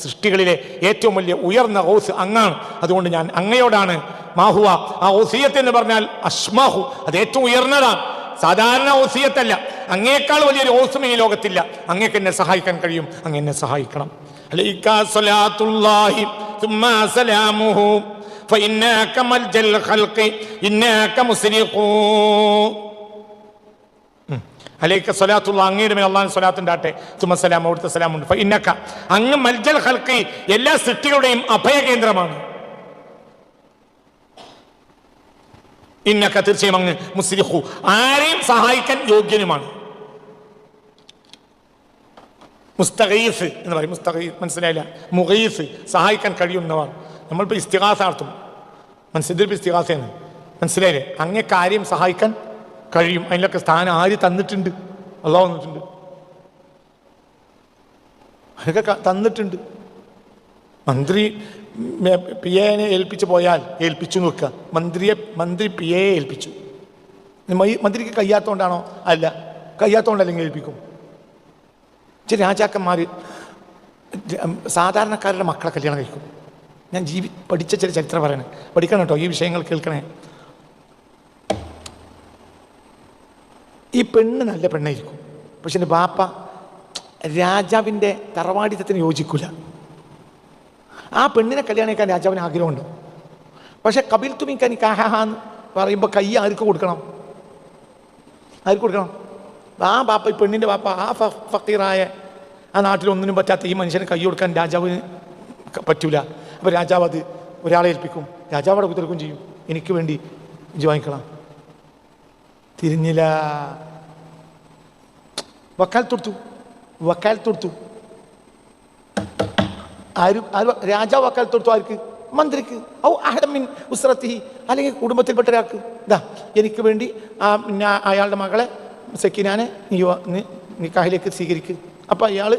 സൃഷ്ടികളിലെ ഏറ്റവും വലിയ ഉയർന്ന ഗൗസ് അങ്ങാണ്. അതുകൊണ്ട് ഞാൻ അങ്ങയോടാണ് മാഹുവ. ആ ഓസിയത്ത് എന്ന് പറഞ്ഞാൽ അഷ്മഹു, അത് ഏറ്റവും ഉയർന്നതാണ്. സാധാരണ ഓസിയത്തല്ല. അങ്ങേക്കാൾ വലിയൊരു ഓസും ഈ ലോകത്തില്ല. അങ്ങേക്ക് എന്നെ സഹായിക്കാൻ കഴിയും, അങ്ങ് എന്നെ സഹായിക്കണം. അലൈക സ്വലാത്തുല്ലാഹി തുമ്മാ സലാമുഹു ഫഇന്നക മൽജൽ ഖൽഖി ഇന്നക മുസ്രിഖൂ. അലൈക സ്വലാത്തുല്ലാഹ് അങ്ങയുടെ മേൽ അല്ലാഹുവിന്റെ സ്വലാത്ത് ഉണ്ടാകട്ടെ. തുമ്മ സലാം അവിടുത്തെ സലാമുണ്ട്. ഫഇന്നക അങ്ങ് മൽജൽ ഖൽഖി എല്ലാ സൃഷ്ടികളുടെയും അഭയകേന്ദ്രമാണ്. ഇന്നക തീർച്ചയായും അങ്ങ് മുസ്രിഖു ആരെയും സഹായിക്കാൻ യോഗ്യനുമാണ്. മുസ്തഗീസ് എന്ന് പറയും. മുസ്തഗീസ് മനസ്സിലായില്ല? മുഗീസ് സഹായിക്കാൻ കഴിയുന്നവർ. നമ്മളിപ്പോൾ ഇസ്തിഗാസ നടത്തും. മനസ്സിൽ ഇസ്തിഗാസയാണ്. മനസ്സിലായില്ലേ? അങ്ങേ കാര്യം സഹായിക്കാൻ കഴിയും. അതിലൊക്കെ സ്ഥാനം ആര് തന്നിട്ടുണ്ട്? അല്ലാഹു തന്നിട്ടുണ്ട്. അതൊക്കെ തന്നിട്ടുണ്ട്. മന്ത്രി പി എനെ ഏൽപ്പിച്ച് പോയാൽ ഏൽപ്പിച്ചു നോക്കുക. മന്ത്രി പി എയെ ഏൽപ്പിച്ചു. മന്ത്രിക്ക് കഴിയാത്തതുകൊണ്ടാണോ? അല്ല, കഴിയാത്തതുകൊണ്ടല്ലെങ്കിൽ ഏൽപ്പിക്കും. ചില രാജാക്കന്മാർ സാധാരണക്കാരുടെ മക്കളെ കല്യാണം കഴിക്കും. ഞാൻ പഠിച്ച ചില ചരിത്രം പറയണേ, പഠിക്കണം കേട്ടോ, ഈ വിഷയങ്ങൾ കേൾക്കണേ. ഈ പെണ്ണ് നല്ല പെണ്ണായിരിക്കും, പക്ഷെ എൻ്റെ ബാപ്പ രാജാവിൻ്റെ തറവാടിത്തത്തിന് യോജിക്കില്ല. ആ പെണ്ണിനെ കല്യാണം കഴിക്കാൻ രാജാവിന് ആഗ്രഹമുണ്ട്. പക്ഷെ കപിൽ തുമിക്കാൻ കാഹാന്ന് പറയുമ്പോൾ കൈ ആർക്ക് കൊടുക്കണം? ആർക്ക് കൊടുക്കണം? ആ ബാപ്പ, ഈ പെണ്ണിൻ്റെ ബാപ്പ, ആ ഫക്കീറായ ആ നാട്ടിലൊന്നിനും പറ്റാത്ത ഈ മനുഷ്യന് കൈ കൊടുക്കാൻ രാജാവിന് പറ്റൂല. അപ്പോൾ രാജാവ് അത് ഒരാളെ ഏൽപ്പിക്കും. രാജാവ് അവിടെ കുത്തിരക്കും ചെയ്യും, എനിക്ക് വേണ്ടി ഇജ്ജ് വാങ്ങിക്കണം. തിരിഞ്ഞില്ല. വക്കാലത്ത് കൊടുത്തു. രാജാവ് വക്കാലത്ത് കൊടുത്തു. ആർക്ക്? മന്ത്രിക്ക്. ഔ അഹദമിൻ ഉസ്രത്തി, അല്ലെങ്കിൽ കുടുംബത്തിൽപ്പെട്ട ഒരാൾക്ക്. ഇതാ എനിക്ക് വേണ്ടി അയാളുടെ മകളെ സക്കീനാനെ നിക്കാഹിലേക്ക് സ്വീകരിക്കുക. അപ്പോൾ അയാൾ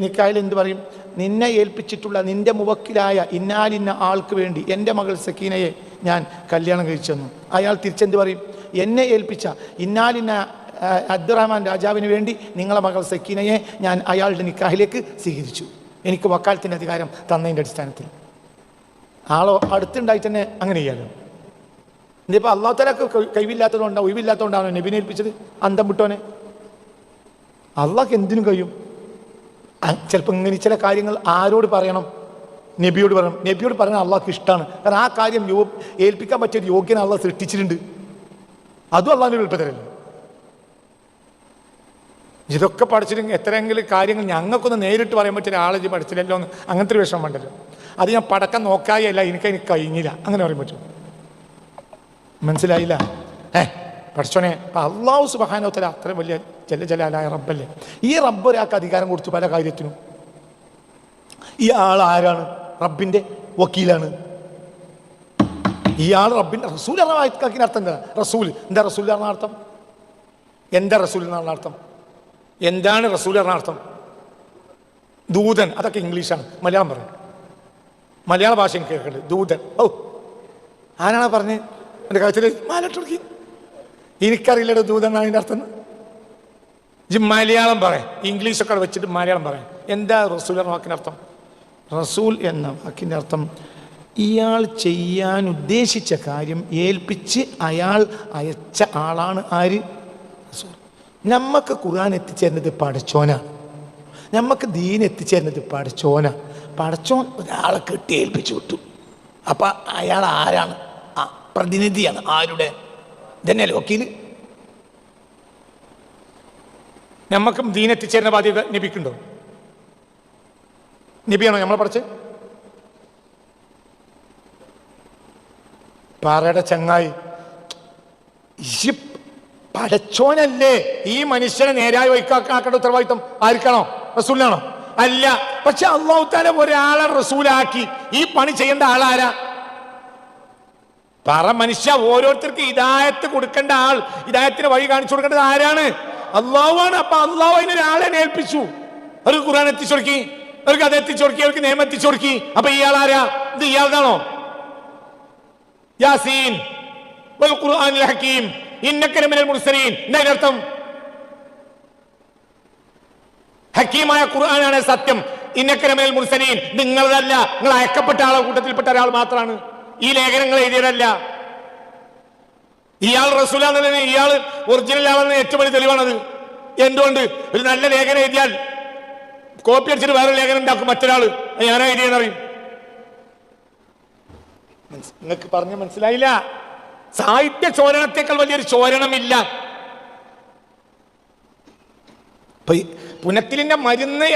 നിക്കാഹിൽ എന്ത് പറയും? നിന്നെ ഏൽപ്പിച്ചിട്ടുള്ള നിന്റെ മുവക്കിലായ ഇന്നാലിന്ന ആൾക്ക് വേണ്ടി എൻ്റെ മകൾ സക്കീനയെ ഞാൻ കല്യാണം കഴിച്ചു തന്നു. അയാൾ തിരിച്ചെന്ത് പറയും? എന്നെ ഏൽപ്പിച്ച ഇന്നാലിന്ന അബ്ദുറഹ്മാൻ രാജാവിന് വേണ്ടി നിങ്ങളെ മകൾ സക്കീനയെ ഞാൻ അയാളുടെ നിക്കാഹിലേക്ക് സ്വീകരിച്ചു, എനിക്ക് വക്കാലത്തിൻ്റെ അധികാരം തന്നതിൻ്റെ അടിസ്ഥാനത്തിൽ. ആളോ അടുത്തുണ്ടായി തന്നെ അങ്ങനെ ചെയ്യാലോ. ഇതിപ്പോൾ അള്ളാഹു തആലക്ക് കഴിവില്ലാത്തതുകൊണ്ടാണ്, ഒഴിവില്ലാത്തതുകൊണ്ടാണോ നബിനെ ഏൽപ്പിച്ചത്? അന്തം വിട്ടോനെ. അള്ളാഹ്ക്ക് എന്തിനും കഴിയും. ചിലപ്പോൾ ഇങ്ങനെ ചില കാര്യങ്ങൾ ആരോട് പറയണം? നബിയോട് പറയണം. നബിയോട് പറയാൻ അള്ളാഹ്ക്ക് ഇഷ്ടമാണ്. കാരണം ആ കാര്യം ഏൽപ്പിക്കാൻ പറ്റിയ യോഗ്യനെ അള്ളാഹ് സൃഷ്ടിച്ചിട്ടുണ്ട്. അതും അള്ളാഹിൻ്റെ എളുപ്പത്തിലല്ലേ. ഇതൊക്കെ പഠിച്ചിട്ടുണ്ടെങ്കിൽ എത്രയെങ്കിലും കാര്യങ്ങൾ ഞങ്ങൾക്കൊന്ന് നേരിട്ട് പറയാൻ പറ്റിയ ഒരാളെ പഠിച്ചില്ലല്ലോ എന്ന് അങ്ങനത്തെ ഒരു വിഷമം ഉണ്ടല്ലോ. അത് ഞാൻ പടക്കം നോക്കായല്ല, എനിക്ക് കഴിഞ്ഞില്ല അങ്ങനെ പറയാൻ പറ്റും. മനസ്സിലായില്ല? പഠിച്ചോനെ, അപ്പം അള്ളാഹു സുബ്ഹാനഹു വ തആല അത്ര വലിയ ജല്ല ജലാലായ റബ്ബല്ലേ. ഈ റബ്ബ് ഒരാൾക്ക് അധികാരം കൊടുത്തു പല കാര്യത്തിനും. ഈ ആൾ ആരാണ്? റബ്ബിൻ്റെ വക്കീലാണ്. ഇയാൾ റബ്ബിൻ്റെ റസൂൽ എന്ന വാക്കിന് അർത്ഥം എന്താ? റസൂൽ എന്താ? റസൂൽ എന്ന അർത്ഥം എന്താ? റസൂൽ എന്നുള്ള അർത്ഥം എന്താണ്? റസൂൽ എന്ന അർത്ഥം ദൂതൻ. അതൊക്കെ ഇംഗ്ലീഷാണ്. മലയാളം പറയും. മലയാള ഭാഷ എനിക്ക് കേൾക്കരുത്. ദൂതൻ. ഓ, ആരാണ് പറഞ്ഞത്? എൻ്റെ കാര്യത്തിൽ മാലട്ടുടക്കി എനിക്കറിയില്ലല്ലോ ദൂതൻ അതിൻ്റെ അർത്ഥം. മലയാളം പറയാം, ഇംഗ്ലീഷൊക്കെ വെച്ചിട്ട് മലയാളം പറയാം. എന്താ റസൂൽ എന്ന വാക്കിൻ്റെ അർത്ഥം? റസൂൽ എന്ന വാക്കിൻ്റെ അർത്ഥം ഇയാൾ ചെയ്യാൻ ഉദ്ദേശിച്ച കാര്യം ഏൽപ്പിച്ച് അയാൾ അയച്ച ആളാണ്. ആര്? റസൂൽ. നമുക്ക് ഖുർആൻ എത്തിച്ചേരുന്നത് പടച്ചോനാണ്. നമുക്ക് ദീൻ എത്തിച്ചേരുന്നത് പടച്ചോനാണ്. പടച്ചോൻ ഒരാളെ കെട്ടി ഏൽപ്പിച്ചു വിട്ടു. അപ്പം അയാൾ ആരാണ്? ആ പ്രതിനിധിയാണ്. ആരുടെ? ഇതന്നെയല്ലേ വക്കീൽ. നമുക്കും ദീൻ എത്തിച്ചേരുന്ന ബാധ്യത നബിക്കുണ്ടോ? നബിയാണോ നമ്മളെ പഠിച്ച്? പറയുടെ ചങ്ങായി, ഈ പടച്ചോനല്ലേ ഈ മനുഷ്യനെ നേരായി വൈക്കാക്കേണ്ട ഉത്തരവാദിത്വം ആർക്കാണോ? റസൂലിനാണോ? അല്ല. പക്ഷെ അല്ലാഹു തആല ഒരാളെ റസൂലാക്കി. ഈ പണി ചെയ്യേണ്ട ആളാരാ? പറ മനുഷ്യ. ഓരോരുത്തർക്ക് ഹിദായത്ത് കൊടുക്കേണ്ട ആൾ, ഹിദായത്തിന് വഴി കാണിച്ചു കൊടുക്കേണ്ടത് ആരാണ്? അള്ളാഹുവാണ്. അപ്പൊ അള്ളാഹു അതിനൊരാളെ ഏൽപ്പിച്ചു. അവർക്ക് ഖുർആൻ എത്തിച്ചു കൊടുക്കി, അവർക്ക് അത് എത്തിച്ചു കൊടുക്കി, അവർക്ക് നിയമം എത്തിച്ചു കൊടുക്കി. അപ്പൊ ഇയാൾ ആരാ? ഇത് ഇയാളാണോ? യാസീൻ വൽ ഖുർആനിൽ ഹകീം ഇന്നക ലമിനൽ മുർസലീൻ. എന്താ അർത്ഥം? ഹക്കീമായ ഖുർആനാണ് സത്യം. ഇന്നക ലമിനൽ മുർസലീൻ, നിങ്ങളതല്ല, നിങ്ങൾ അയക്കപ്പെട്ട ആളെ കൂട്ടത്തിൽപ്പെട്ട ഒരാൾ മാത്രമാണ്. ഈ ലേഖനങ്ങൾ എഴുതിയതല്ല. ഇയാൾ റസൂലാണെന്ന്, ഇയാൾ ഒറിജിനൽ ആണെന്ന് ഏറ്റവും വലിയ തെളിവാണത്. എന്തുകൊണ്ട്? ഒരു നല്ല ലേഖനം എഴുതിയാൽ കോപ്പി അടിച്ചിട്ട് വേറെ ലേഖനം ഉണ്ടാക്കും മറ്റൊരാൾ. ഞാനാ എഴുതിയെന്നറിയും. നിങ്ങൾക്ക് പറഞ്ഞ മനസ്സിലായില്ല? സാഹിത്യ ചോരണത്തെക്കാൾ വലിയൊരു ചോരണമില്ല. പുനത്തിലിന്റെ മരുന്ന്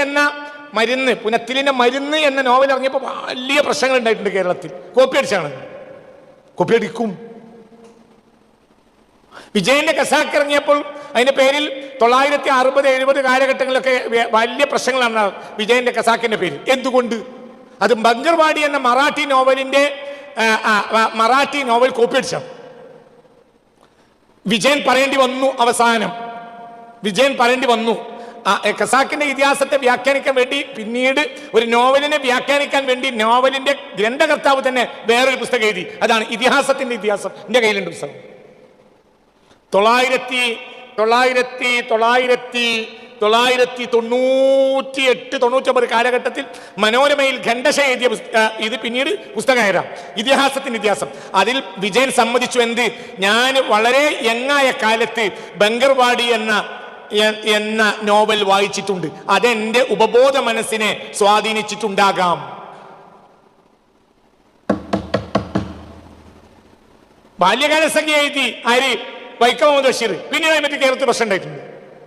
എന്ന നോവൽ ഇറങ്ങിയപ്പോൾ വലിയ പ്രശ്നങ്ങൾ ഉണ്ടായിട്ടുണ്ട് കേരളത്തിൽ. കോപ്പി അടിച്ചാണ്. കോപ്പി അടിക്കും. വിജയന്റെ ഖസാക്ക് ഇറങ്ങിയപ്പോൾ അതിന്റെ പേരിൽ 960-70 കാലഘട്ടങ്ങളിലൊക്കെ വലിയ പ്രശ്നങ്ങളാണ് വിജയന്റെ ഖസാക്കിന്റെ പേരിൽ. എന്തുകൊണ്ട്? അത് ബംഗർവാടി എന്ന മറാഠി നോവൽ കോപ്പി അടിച്ചാണ്. വിജയൻ പറയേണ്ടി വന്നു. അവസാനം വിജയൻ പറയേണ്ടി വന്നു. ഖസാക്കിന്റെ ഇതിഹാസത്തെ വ്യാഖ്യാനിക്കാൻ വേണ്ടി, പിന്നീട് ഒരു നോവലിനെ വ്യാഖ്യാനിക്കാൻ വേണ്ടി നോവലിന്റെ ഗ്രന്ഥകർത്താവ് തന്നെ വേറൊരു പുസ്തകം എഴുതി. അതാണ് ഇതിഹാസത്തിന്റെ ഇതിഹാസം. എന്റെ കയ്യിലുണ്ട് പുസ്തകം. 998-99 കാലഘട്ടത്തിൽ മനോരമയിൽ ഖണ്ഡശ എഴുതിയ ഇത് പിന്നീട് പുസ്തകമായതാണ് ഇതിഹാസത്തിന്റെ ഇതിഹാസം. അതിൽ വിജയൻ സമ്മതിച്ചു. എന്ത്? ഞാൻ വളരെ യങ്ങായ കാലത്ത് ബംഗർവാടി എന്ന നോവൽ വായിച്ചിട്ടുണ്ട്. അതെന്റെ ഉപബോധ മനസ്സിനെ സ്വാധീനിച്ചിട്ടുണ്ടാകാം. ബാല്യകാല സഖി എഴുതി ആര്? വൈക്കം മുഹമ്മദ് ബഷീർ. പിന്നീട് മറ്റു കേരളത്തിൽ പ്രശ്നം ഉണ്ടായിട്ടുണ്ട്.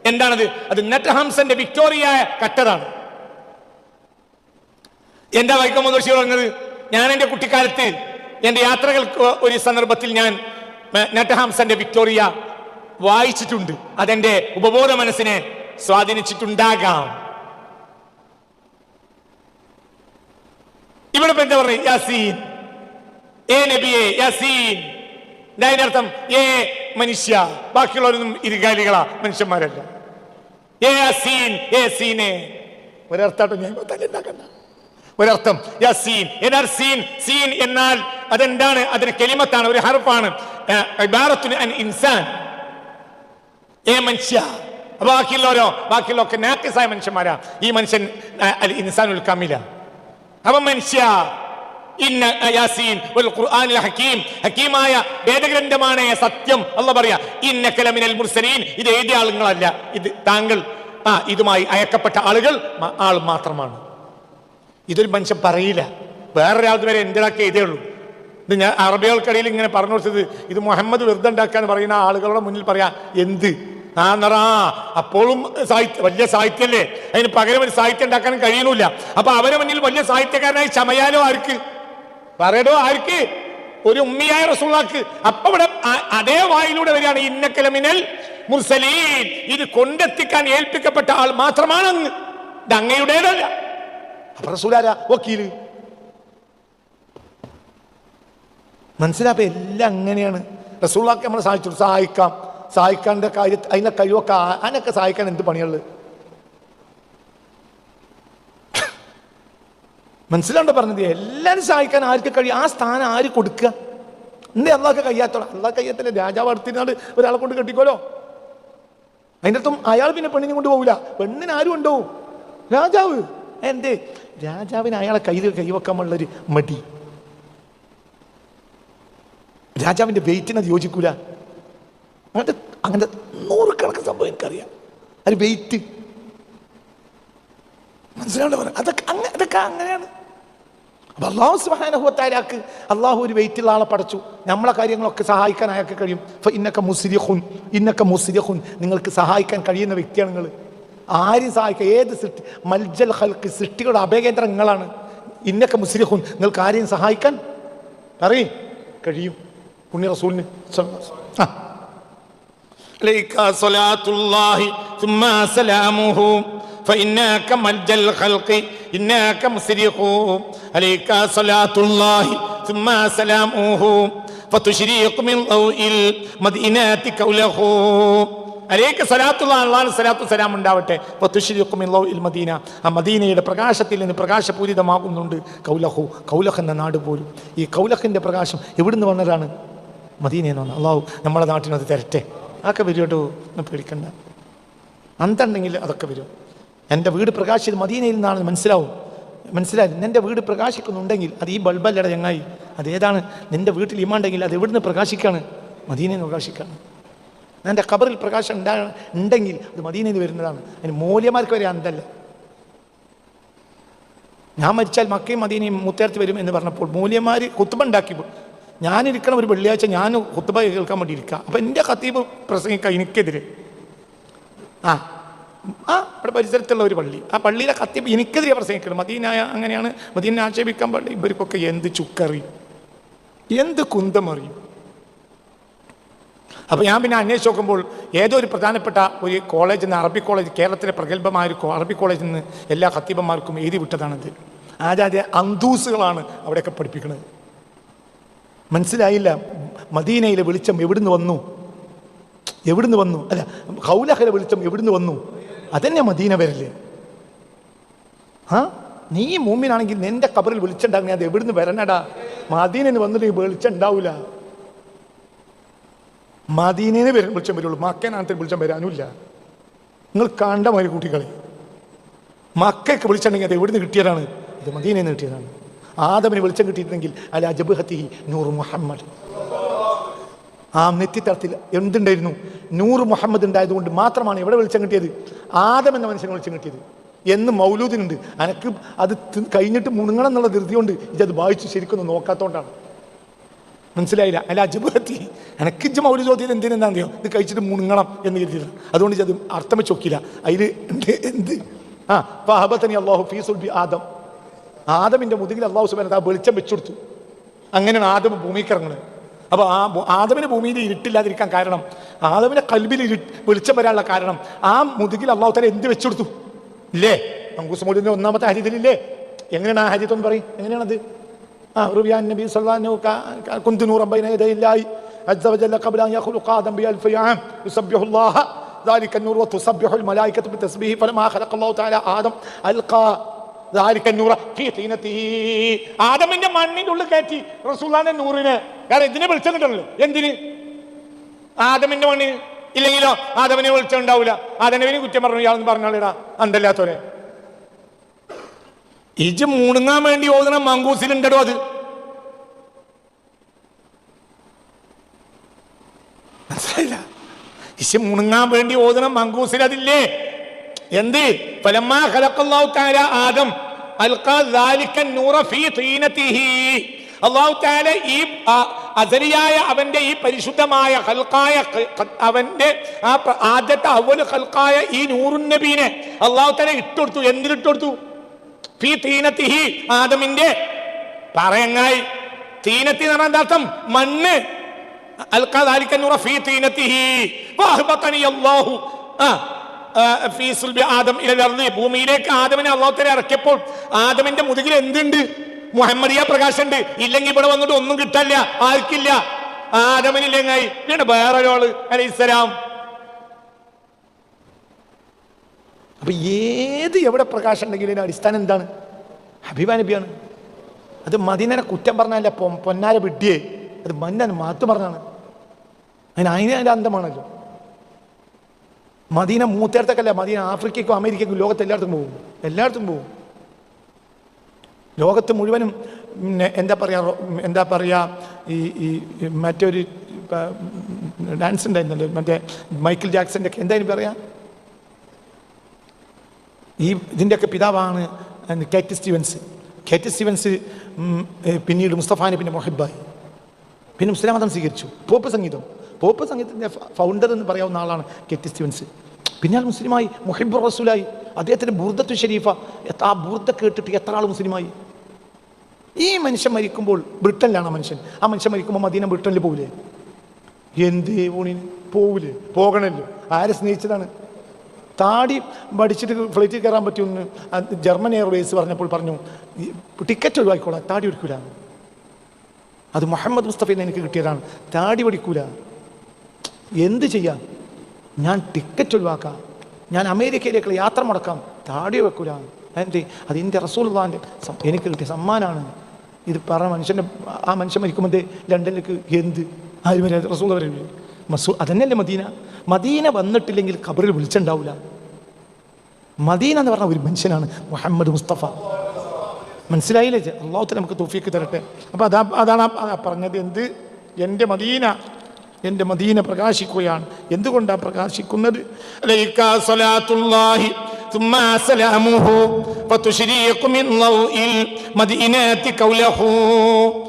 എന്താണത്? അത് നട്ട്ഹംസന്റെ വിക്ടോറിയ കട്ടതാണ്. എന്താ വൈക്കം മുഹമ്മദ് ബഷീർ പറഞ്ഞത്? ഞാൻ എൻ്റെ കുട്ടിക്കാലത്ത് എൻ്റെ യാത്രകൾക്ക് ഒരു സന്ദർഭത്തിൽ ഞാൻ നട്ട്ഹംസന്റെ വിക്ടോറിയ വായിച്ചിട്ടുണ്ട്. അതെന്റെ ഉപബോധ മനസ്സിനെ സ്വാധീനിച്ചിട്ടുണ്ടാകാം. ഇവിടെ എന്താ പറയുക? യാസീൻ, ഏ നബിയെ യാസീൻ. അതിന്റെ അർത്ഥം ഏ മനുഷ്യ. ബാക്കിയുള്ളവരൊന്നും ഇരുകാലികളാ, മനുഷ്യന്മാരല്ല. ഏ യാസീൻ, ഏ സീനെ. ഒരർത്ഥാട്ടോ ഞാൻ തല്ലുണ്ടാക്കണ്ട. ഒരർത്ഥം യാസീൻ എന്നാൽ സീൻ എന്നാൽ അതെന്താണ്? അതിന് കെലിമത്താണ്, ഒരു ഹർഫാണ്. ഇബാറത്തുൻ അൻ ഇൻസാൻ, മനുഷ്യ. ബാക്കിയുള്ളൊക്കെ നാക്കിസായ മനുഷ്യന്മാരാ. ഈ മനുഷ്യൻ അൽ ഇൻസാനുൽ കാമില. അപ്പൊ മനുഷ്യ ഇന്ന യാസീൻ വൽ ഖുർആനിൽ ഹകീം, ഹകീമായ വേദഗ്രന്ഥമാണ് സത്യം. അല്ലാഹു പറയാ ഇന്നക ലമിനൽ മുർസലീൻ. ഇത് എഴുതിയ ആളുകളല്ല, ഇത് താങ്കൾ ഇതുമായി അയക്കപ്പെട്ട ആൾ മാത്രമാണ്. ഇതൊരു മനുഷ്യൻ പറയില്ല. വേറൊരാൾ വരെ എന്തിനാക്കി എഴുതേ ഉള്ളൂ. ഇത് ഞാൻ അറബികൾക്കിടയിൽ ഇങ്ങനെ പറഞ്ഞു കൊടുത്തത്, ഇത് മുഹമ്മദ് വെറുതെ ഉണ്ടാക്കാന്ന് പറയുന്ന ആളുകളുടെ മുന്നിൽ പറയാ എന്ത് അപ്പോഴും സാഹിത്യം, വലിയ സാഹിത്യമല്ലേ, അതിന് പകരം ഒരു സാഹിത്യം ഉണ്ടാക്കാനും കഴിയണില്ല. അപ്പൊ അവരെ മുന്നിൽ വലിയ സാഹിത്യകാരനായി ചമയാലോ ആർക്ക് പറയടോ, ആർക്ക്? ഒരു ഉമ്മിയായ റസൂലുള്ളാഹിക്ക്. അപ്പൊ ഇവിടെ അതേ വായിലൂടെ വരികയാണ് ഇന്നക ലമിനൽ മുർസലീൻ. ഇത് കൊണ്ടെത്തിക്കാൻ ഏൽപ്പിക്കപ്പെട്ട ആൾ മാത്രമാണ് അങ്ങ്, ഇത് അങ്ങയുടേതല്ല. അപ്പൊ റസൂലാരാ? വക്കീല്. മനസ്സിലാപ്പ എല്ലാം അങ്ങനെയാണ്. റസൂലുള്ളാഹിക്ക് നമ്മൾ സഹായിക്കാൻ്റെ കാര്യത്തിൽ അതിനെ കഴിവൊക്കെ അതിനൊക്കെ സഹായിക്കാൻ എന്ത് പണിയുള്ളത്? മനസ്സിലാണ്ടോ പറഞ്ഞത്? എല്ലാവരും സഹായിക്കാൻ ആർക്ക് കഴിയും? ആ സ്ഥാനം ആര് കൊടുക്കുക? എന്തേ അള്ളാഹ്ക്ക് കഴിയാത്തോളാം? അള്ളാഹ് കഴിയാത്തല്ലേ? രാജാവ് അടുത്തിരുന്നാട് ഒരാളെ കൊണ്ട് കെട്ടിക്കോലോ. അതിൻ്റെ അർത്ഥം അയാൾ പിന്നെ പെണ്ണിനെ കൊണ്ട് പോകില്ല. പെണ്ണിന് ആരും കൊണ്ടുപോകും? രാജാവ്. എന്തേ? രാജാവിന് അയാളെ കൈവെക്കാനുള്ളൊരു മടി. രാജാവിൻ്റെ വെയിറ്റിനത് യോജിക്കൂല. അങ്ങനത്തെ നൂറുകണക്കിന് സംഭവം എനിക്കറിയാം. അത് വെയിറ്റ് മനസ്സിലാണ്ട് പറയാം. അതൊക്കെ അങ്ങനെയാണ്. അപ്പൊ അല്ലാഹു സുബ്ഹാനഹു വ തആലക്ക് അള്ളാഹു ഒരു വെയിറ്റുള്ള ആളെ പടച്ചു. നമ്മളെ കാര്യങ്ങളൊക്കെ സഹായിക്കാൻ അയാൾക്ക് കഴിയും. ഇന്നക മുസ്രിഖുൻ, നിങ്ങൾക്ക് സഹായിക്കാൻ കഴിയുന്ന വ്യക്തിയാണ് നിങ്ങൾ. ആരും സഹായിക്കുക, ഏത് സൃഷ്ടി, മൽജൽ ഖൽഖ്, സൃഷ്ടികളുടെ അഭയകേന്ദ്രം നിങ്ങളാണ്. ഇന്നക മുസ്രിഖുൻ, നിങ്ങൾക്ക് ആരെയും സഹായിക്കാൻ കഴിയും. പുണ്യ റസൂലിന് عليك صلاة الله ثم سلامه فإنك ملجأ الخلق إنك مسرخ عليك صلاة الله ثم سلامه فتشرق من ضوء المدينة كوله عليك صلاة الله അല്ലാഹുവിന്റെ സ്വലാത്തു സലാം ഉണ്ടാവട്ടെ. ഫതുശ്രിഖു മിൻ ളൗഇൽ മദീന, ആ മദീനയുടെ പ്രകാശത്തിൽ നിന്ന് പ്രകാശപൂരിതമാകുന്നുണ്ട് കൗലഹ് എന്ന നാട് പോലും. ഈ കൗലഹിന്റെ പ്രകാശം എവിടുന്ന് വന്നതാണ്? മദീനയിൽ നിന്ന് വന്ന. അള്ളാഹു നമ്മളെ നാട്ടിനത് തരട്ടെ. അതൊക്കെ വരും കേട്ടോ, പേടിക്കണ്ട. അന്തണ്ടെങ്കിൽ അതൊക്കെ വരും. എൻ്റെ വീട് പ്രകാശിച്ചത് മദീനയിൽ നിന്നാണ് മനസ്സിലായി. നിൻ്റെ വീട് പ്രകാശിക്കുന്നുണ്ടെങ്കിൽ അത് ഈ ബൾബല്ലട ചങ്ങായി, അതേതാണ്? നിൻ്റെ വീട്ടിൽ ഇമാണ്ടെങ്കിൽ അത് എവിടുന്ന് പ്രകാശിക്കാണ്? മദീനയിൽ നിന്ന് പ്രകാശിക്കാണ്. എൻ്റെ ഖബറിൽ പ്രകാശം ഉണ്ടെങ്കിൽ അത് മദീനയിൽ വരുന്നതാണ്. അതിന് മൂല്യമാർക്ക് വരെ അന്തല്ല. ഞാൻ മരിച്ചാൽ മക്കയും മദീനയും മുത്തേർത്ത് വരും എന്ന് പറഞ്ഞപ്പോൾ മൂല്യമാർ കുത്തുബ ഉണ്ടാക്കി. ഞാനിരിക്കണം ഒരു വെള്ളിയാഴ്ച, ഞാൻ ഖുത്ബ കേൾക്കാൻ വേണ്ടി ഇരിക്കുക. അപ്പം എൻ്റെ ഖത്തീബ് പ്രസംഗിക്കുക എനിക്കെതിരെ. ഇവിടെ പരിസരത്തുള്ള ഒരു പള്ളി, ആ പള്ളിയിലെ ഖത്തീബ് എനിക്കെതിരെ പ്രസംഗിക്കണം. മദീന അങ്ങനെയാണ്, മദീനെ ആക്ഷേപിക്കാൻ പാടില്ല. ഇവർക്കൊക്കെ എന്ത് ചുക്കറിയും, എന്ത് കുന്തമറിയും. അപ്പോൾ ഞാൻ പിന്നെ അന്വേഷിച്ച് നോക്കുമ്പോൾ ഏതോ ഒരു പ്രധാനപ്പെട്ട ഒരു കോളേജിൽ നിന്ന്, അറബി കോളേജ്, കേരളത്തിലെ പ്രഗത്ഭമായ ഒരു അറബി കോളേജിൽ നിന്ന് എല്ലാ ഖത്തീബന്മാർക്കും എഴുതി വിട്ടതാണത്. അതായത് അന്തൂസുകളാണ് അവിടെയൊക്കെ പഠിപ്പിക്കുന്നത്. മനസ്സിലായില്ല? മദീനയിലെ വെളിച്ചം എവിടുന്ന് വന്നു? അല്ല, ഖൗലഹിലെ വെളിച്ചം എവിടുന്ന് വന്നു? അതന്നെ മദീന വരല്ലേ? നീ മൂമിനാണെങ്കിൽ നിന്റെ ഖബറിൽ വെളിച്ചം ഉണ്ടാകുന്ന അത് എവിടുന്ന് വരണടാ? മദീനയിൽ വന്നിട്ട് വെളിച്ചം ഉണ്ടാവില്ല. മദീനയിൽ വെളിച്ചം വരുള്ളൂ. മക്കനാണത്തിൽ വെളിച്ചം വരാനുമില്ല. നിങ്ങൾ കണ്ട മാതിരി കുട്ടികളെ, മക്കയ്ക്ക് വെളിച്ചമുണ്ടെങ്കിൽ അത് എവിടുന്ന് കിട്ടിയതാണ്? ഇത് മദീനയിൽ നിന്ന് കിട്ടിയതാണ്. ആദമിന് വെളിച്ചം കിട്ടിയിരുന്നെങ്കിൽ അലാ ജബ്ഹത്തിഹി നൂർ മുഹമ്മദ്, ആ നെറ്റിത്തടത്തിൽ എന്തുണ്ടായിരുന്നു? നൂർ മുഹമ്മദ് ഉണ്ടായതുകൊണ്ട് മാത്രമാണ് എവിടെ വെളിച്ചം കിട്ടിയത്? ആദം എന്ന മനുഷ്യന് വെളിച്ചം കിട്ടിയത് എന്ന് മൗലൂദിനുണ്ട്. അനക്ക് അത് കഴിഞ്ഞിട്ട് മുണുങ്ങണം എന്നുള്ള ധൃതി കൊണ്ട് ഇതത് വായിച്ച് ശരിക്കൊന്നും നോക്കാത്തോണ്ടാണ്. മനസ്സിലായില്ല? അല്ല ജബ്ഹത്തി, എനക്ക് മൗലൂദ് ചോദ്യം എന്തിനെന്താണെന്നോ, ഇത് കഴിച്ചിട്ട് മുണുങ്ങണം എന്ന് കരുതിയത്. അതുകൊണ്ട് ഇത് അർത്ഥം വെച്ച് നോക്കിയില്ല. അതിൽ എന്ത് ഫഹബതനി അല്ലാഹു ഫീ സുൽബി ആദം, ആദമിൻ്റെ മുതുകിൽ അള്ളാഹു സുബ്ഹാനഹു വ തആല വെളിച്ചം വെച്ചെടുത്തു. അങ്ങനെയാണ് ആദം ഭൂമിക്ക് ഇറങ്ങുന്നത്. അപ്പോൾ ആദമിന് ഭൂമിയിൽ ഇരുട്ടില്ലാതിരിക്കാൻ കാരണം, ആദമിൻ്റെ കൽബിൽ വെളിച്ചം വരാനുള്ള കാരണം, ആ മുതുകിൽ അള്ളാഹു തആല എന്ത് വെച്ചെടുത്തു ഇല്ലേ? മങ്കൂസ് മൗലൂദിൻ്റെ ഒന്നാമത്തെ ഹദീസിലില്ലേ? എങ്ങനെയാണ് ആ ഹദീസ് ഒന്ന് പറയും? എങ്ങനെയാണത്? റുവിയാൻ നബി സല്ലല്ലാഹു അലൈഹി വസല്ലം കുന്തു നൂറൻ ബൈന യദൈ അല്ലാഹി അസ്സ വജല്ല ഖബ്ല അൻ യഖ്ലുഖ ആദം ബി അൽഫി ആം യുസബ്ബിഹു അല്ലാഹ ذلك النور وتسبح الملائكة بتسبيحه فلما خلق الله تعالى آدم ألقى ذلك النور في طينته. ആദമിന്റെ മണ്ണിന്റെ ഉള്ളിൽ കയറ്റി റസൂലുള്ളാഹിന്റെ നൂറിനെ. കാരണം ഇതിനെ വിളിച്ചിട്ടുണ്ടല്ലോ. എന്തിന്? ആദമിന്റെ മണ്ണിന്. ഇല്ലെങ്കിലോ ആദമിനെ വിളിച്ചുണ്ടാവില്ല. ആദമിനെ കുറ്റം പറഞ്ഞു ഇയാളെന്ന് പറഞ്ഞാളിടാ അന്തല്ലാത്തോരെ. ഇജ് മുണുങ്ങാൻ വേണ്ടി ഓതണ മങ്കൂസിലുണ്ടോ അത്? മനസ്സിലായില്ല? ഇശ് മുണുങ്ങാൻ വേണ്ടി ഓതണ മങ്കൂസിൽ അതില്ലേ? എന്ത്? ഫലമ്മാ ഖലഖല്ലാഹു തആല ആദം അൽഖാ ദാലിക നൂറ ഫീ തീനതിഹി. അല്ലാഹു തആല ഈ അസലിയായ അവന്റെ ഈ പരിശുദ്ധമായ ഖൽഖായ അവന്റെ ആ ആദ്യത്തെ അവൽ ഖൽഖായ ഈ നൂറുൻ നബീനെ അല്ലാഹു തആല ഇട്ടുകൊടുത്തു. എന്തിലിട്ടുകൊടുത്തു? ഫീ തീനതിഹി, ആദമിന്റെ പറയങ്ങായി. തീനത്തി എന്ന് പറഞ്ഞാൽ എന്താ അർത്ഥം? മണ്ണ്. അൽഖാ ദാലിക നൂറ ഫീ തീനതിഹി വഅഹ്ബതനി അല്ലാഹു ഫീ സുൽബി ആദം ഇലൽ അർളി. ഭൂമിയിലേക്ക് ആദമിനെ അല്ലാഹു തആല ഇറക്കിയപ്പോൾ ആദമിന്റെ മുതുകിൽ എന്തുണ്ട്? മുഹമ്മദിയ പ്രകാശമുണ്ട്. ഇല്ലെങ്കിൽ ഇവിടെ വന്നിട്ട് ഒന്നും കിട്ടില്ല. ആർക്കില്ല? ആദമിനില്ലെങ്ങായി. പിന്നെ വേറൊരാള് അലൈഹിസ്സലാം. അപ്പൊ എവിടെ പ്രകാശം ഉണ്ടെങ്കിലും അതിന്റെ അടിസ്ഥാനം എന്താണ്? ഹബീബ നബിയാണ്. അത് മദീനനെ കുറ്റം പറഞ്ഞല്ല, പൊന്നാര വിട്ടിയേ. അത് മന്നാൻ മാത്തു പറഞ്ഞാണ്. അതിന്റെ അന്തമാണല്ലോ. മദീന മൂത്തേടത്തൊക്കെയല്ല, മദീന ആഫ്രിക്കയ്ക്കും അമേരിക്കയ്ക്കും ലോകത്ത് എല്ലായിടത്തും പോകും. ലോകത്ത് മുഴുവനും എന്താ പറയുക ഈ മറ്റൊരു ഡാൻസ് ഉണ്ടായിരുന്നല്ലോ, മറ്റേ മൈക്കിൾ ജാക്സന്റെ ഒക്കെ എന്തായാലും പറയാ, ഇതിൻ്റെയൊക്കെ പിതാവാണ് കേറ്റ് സ്റ്റീവൻസ്. പിന്നീട് മുസ്തഫാനെ പിന്നെ മൊഹിബായി, പിന്നെ മുസ്ലിം മതം സ്വീകരിച്ചു. പോപ്പ് സംഗീതത്തിൻ്റെ ഫൗണ്ടർ എന്ന് പറയാവുന്ന ആളാണ് കേറ്റ് സ്റ്റീവൻസ്. പിന്നെ മുസ്ലിമായി, മുഹിബുർ റസൂലായി. അദ്ദേഹത്തിൻ്റെ ബുർദത്തു ഷരീഫ, ആ ബുർദ കേട്ടിട്ട് എത്ര ആൾ മുസ്ലിമായി. ഈ മനുഷ്യൻ മരിക്കുമ്പോൾ ബ്രിട്ടനിലാണ് ആ മനുഷ്യൻ മരിക്കുമ്പോൾ മദീന ബ്രിട്ടനിൽ പോവില്ലേ? എന്തേ ഊണിന് പോവില്ലേ? പോകണല്ലോ. ആരെ സ്നേഹിച്ചതാണ്? താടി പഠിച്ചിട്ട് ഫ്ലൈറ്റിൽ കയറാൻ പറ്റുമെന്ന് ജർമ്മൻ എയർവേസ് പറഞ്ഞപ്പോൾ പറഞ്ഞു, ടിക്കറ്റ് ഒഴിവാക്കിക്കോളാം, താടി ഒടിക്കൂല. അത് മുഹമ്മദ് മുസ്തഫയിൽ നിന്ന് എനിക്ക് കിട്ടിയതാണ്. താടി പഠിക്കൂല. എന്ത് ചെയ്യാം? ഞാൻ ടിക്കറ്റ് ഒഴിവാക്കാം, ഞാൻ അമേരിക്കയിലേക്കുള്ള യാത്ര മുടക്കാം, താടി വെക്കൂല. എന്ത്? അതിൻ്റെ റസൂലുള്ളാഹിൻ്റെ എനിക്ക് കിട്ടിയ സമ്മാനമാണ്. ഇത് പറഞ്ഞ ആ മനുഷ്യൻ മരിക്കുമ്പോൾ ലണ്ടനിലേക്ക് എന്ത് ആരും വരെ റസൂൽ വരില്ലേ? അതന്നെയല്ലേ മദീന വന്നിട്ടില്ലെങ്കിൽ ഖബറിൽ വിളിച്ചുണ്ടാവില്ല. മദീന എന്ന് പറഞ്ഞ ഒരു മനുഷ്യനാണ് മുഹമ്മദ് മുസ്തഫ. മനസ്സിലായില്ലേ? അല്ലാഹു തആല നമുക്ക് തൗഫീഖ് തരട്ടെ. അപ്പോൾ അതാണ് പറഞ്ഞത്. എന്ത്? എൻ്റെ മദീന പ്രകാശിക്കുകയാണ്. എന്തുകൊണ്ടാണ് പ്രകാശിക്കുന്നത്? അലൈക സ്വലാത്തുല്ലാഹി ثم سلامه فتشرق من ضوء المدينة كوله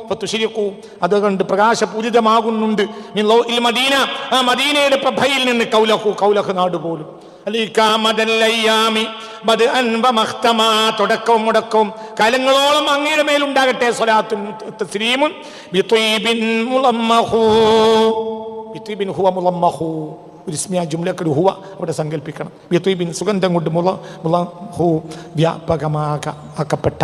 فتشرق അതുകൊണ്ട് പ്രകാശപൂരിതമാകുന്നുണ്ട്. മിൻ ളൗഇൽ മദീന, ആ മദീനയുടെ പ്രഭയിൽ നിന്ന് കൗലഹു നാട് പോലും. അലൈക മദൽ അയ്യാമി ബദ്അൻ വമഖ്തമാ, തുടക്കവും മുടക്കവും കാലങ്ങളോളം അങ്ങയുടെ മേലുണ്ടാകട്ടെ. സ്വലാത്തുൻ തസ്ലീമുൻ ബിത്വീബിൻ മുളമ്മഹു. ബിത്വീബിൻ ഹുവ മുളമ്മഹു. ഒരു ഇസ്മിയ ജുംലക്കൽ ഹുവ അവിടെ സങ്കല്പിക്കണം. ബിത്വീബിൻ സുഗന്ധം കൊണ്ട് മുളഹു വ്യാപകമാക്കപ്പെട്ട,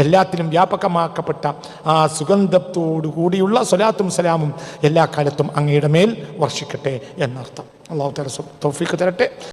എല്ലാത്തിനും വ്യാപകമാക്കപ്പെട്ട ആ സുഗന്ധത്തോടു കൂടിയുള്ള സ്വലാത്തും സലാമും എല്ലാ കാലത്തും അങ്ങയുടെ മേൽ വർഷിക്കട്ടെ എന്നർത്ഥം. അല്ലാഹു തആല തൗഫീഖ് തരട്ടെ.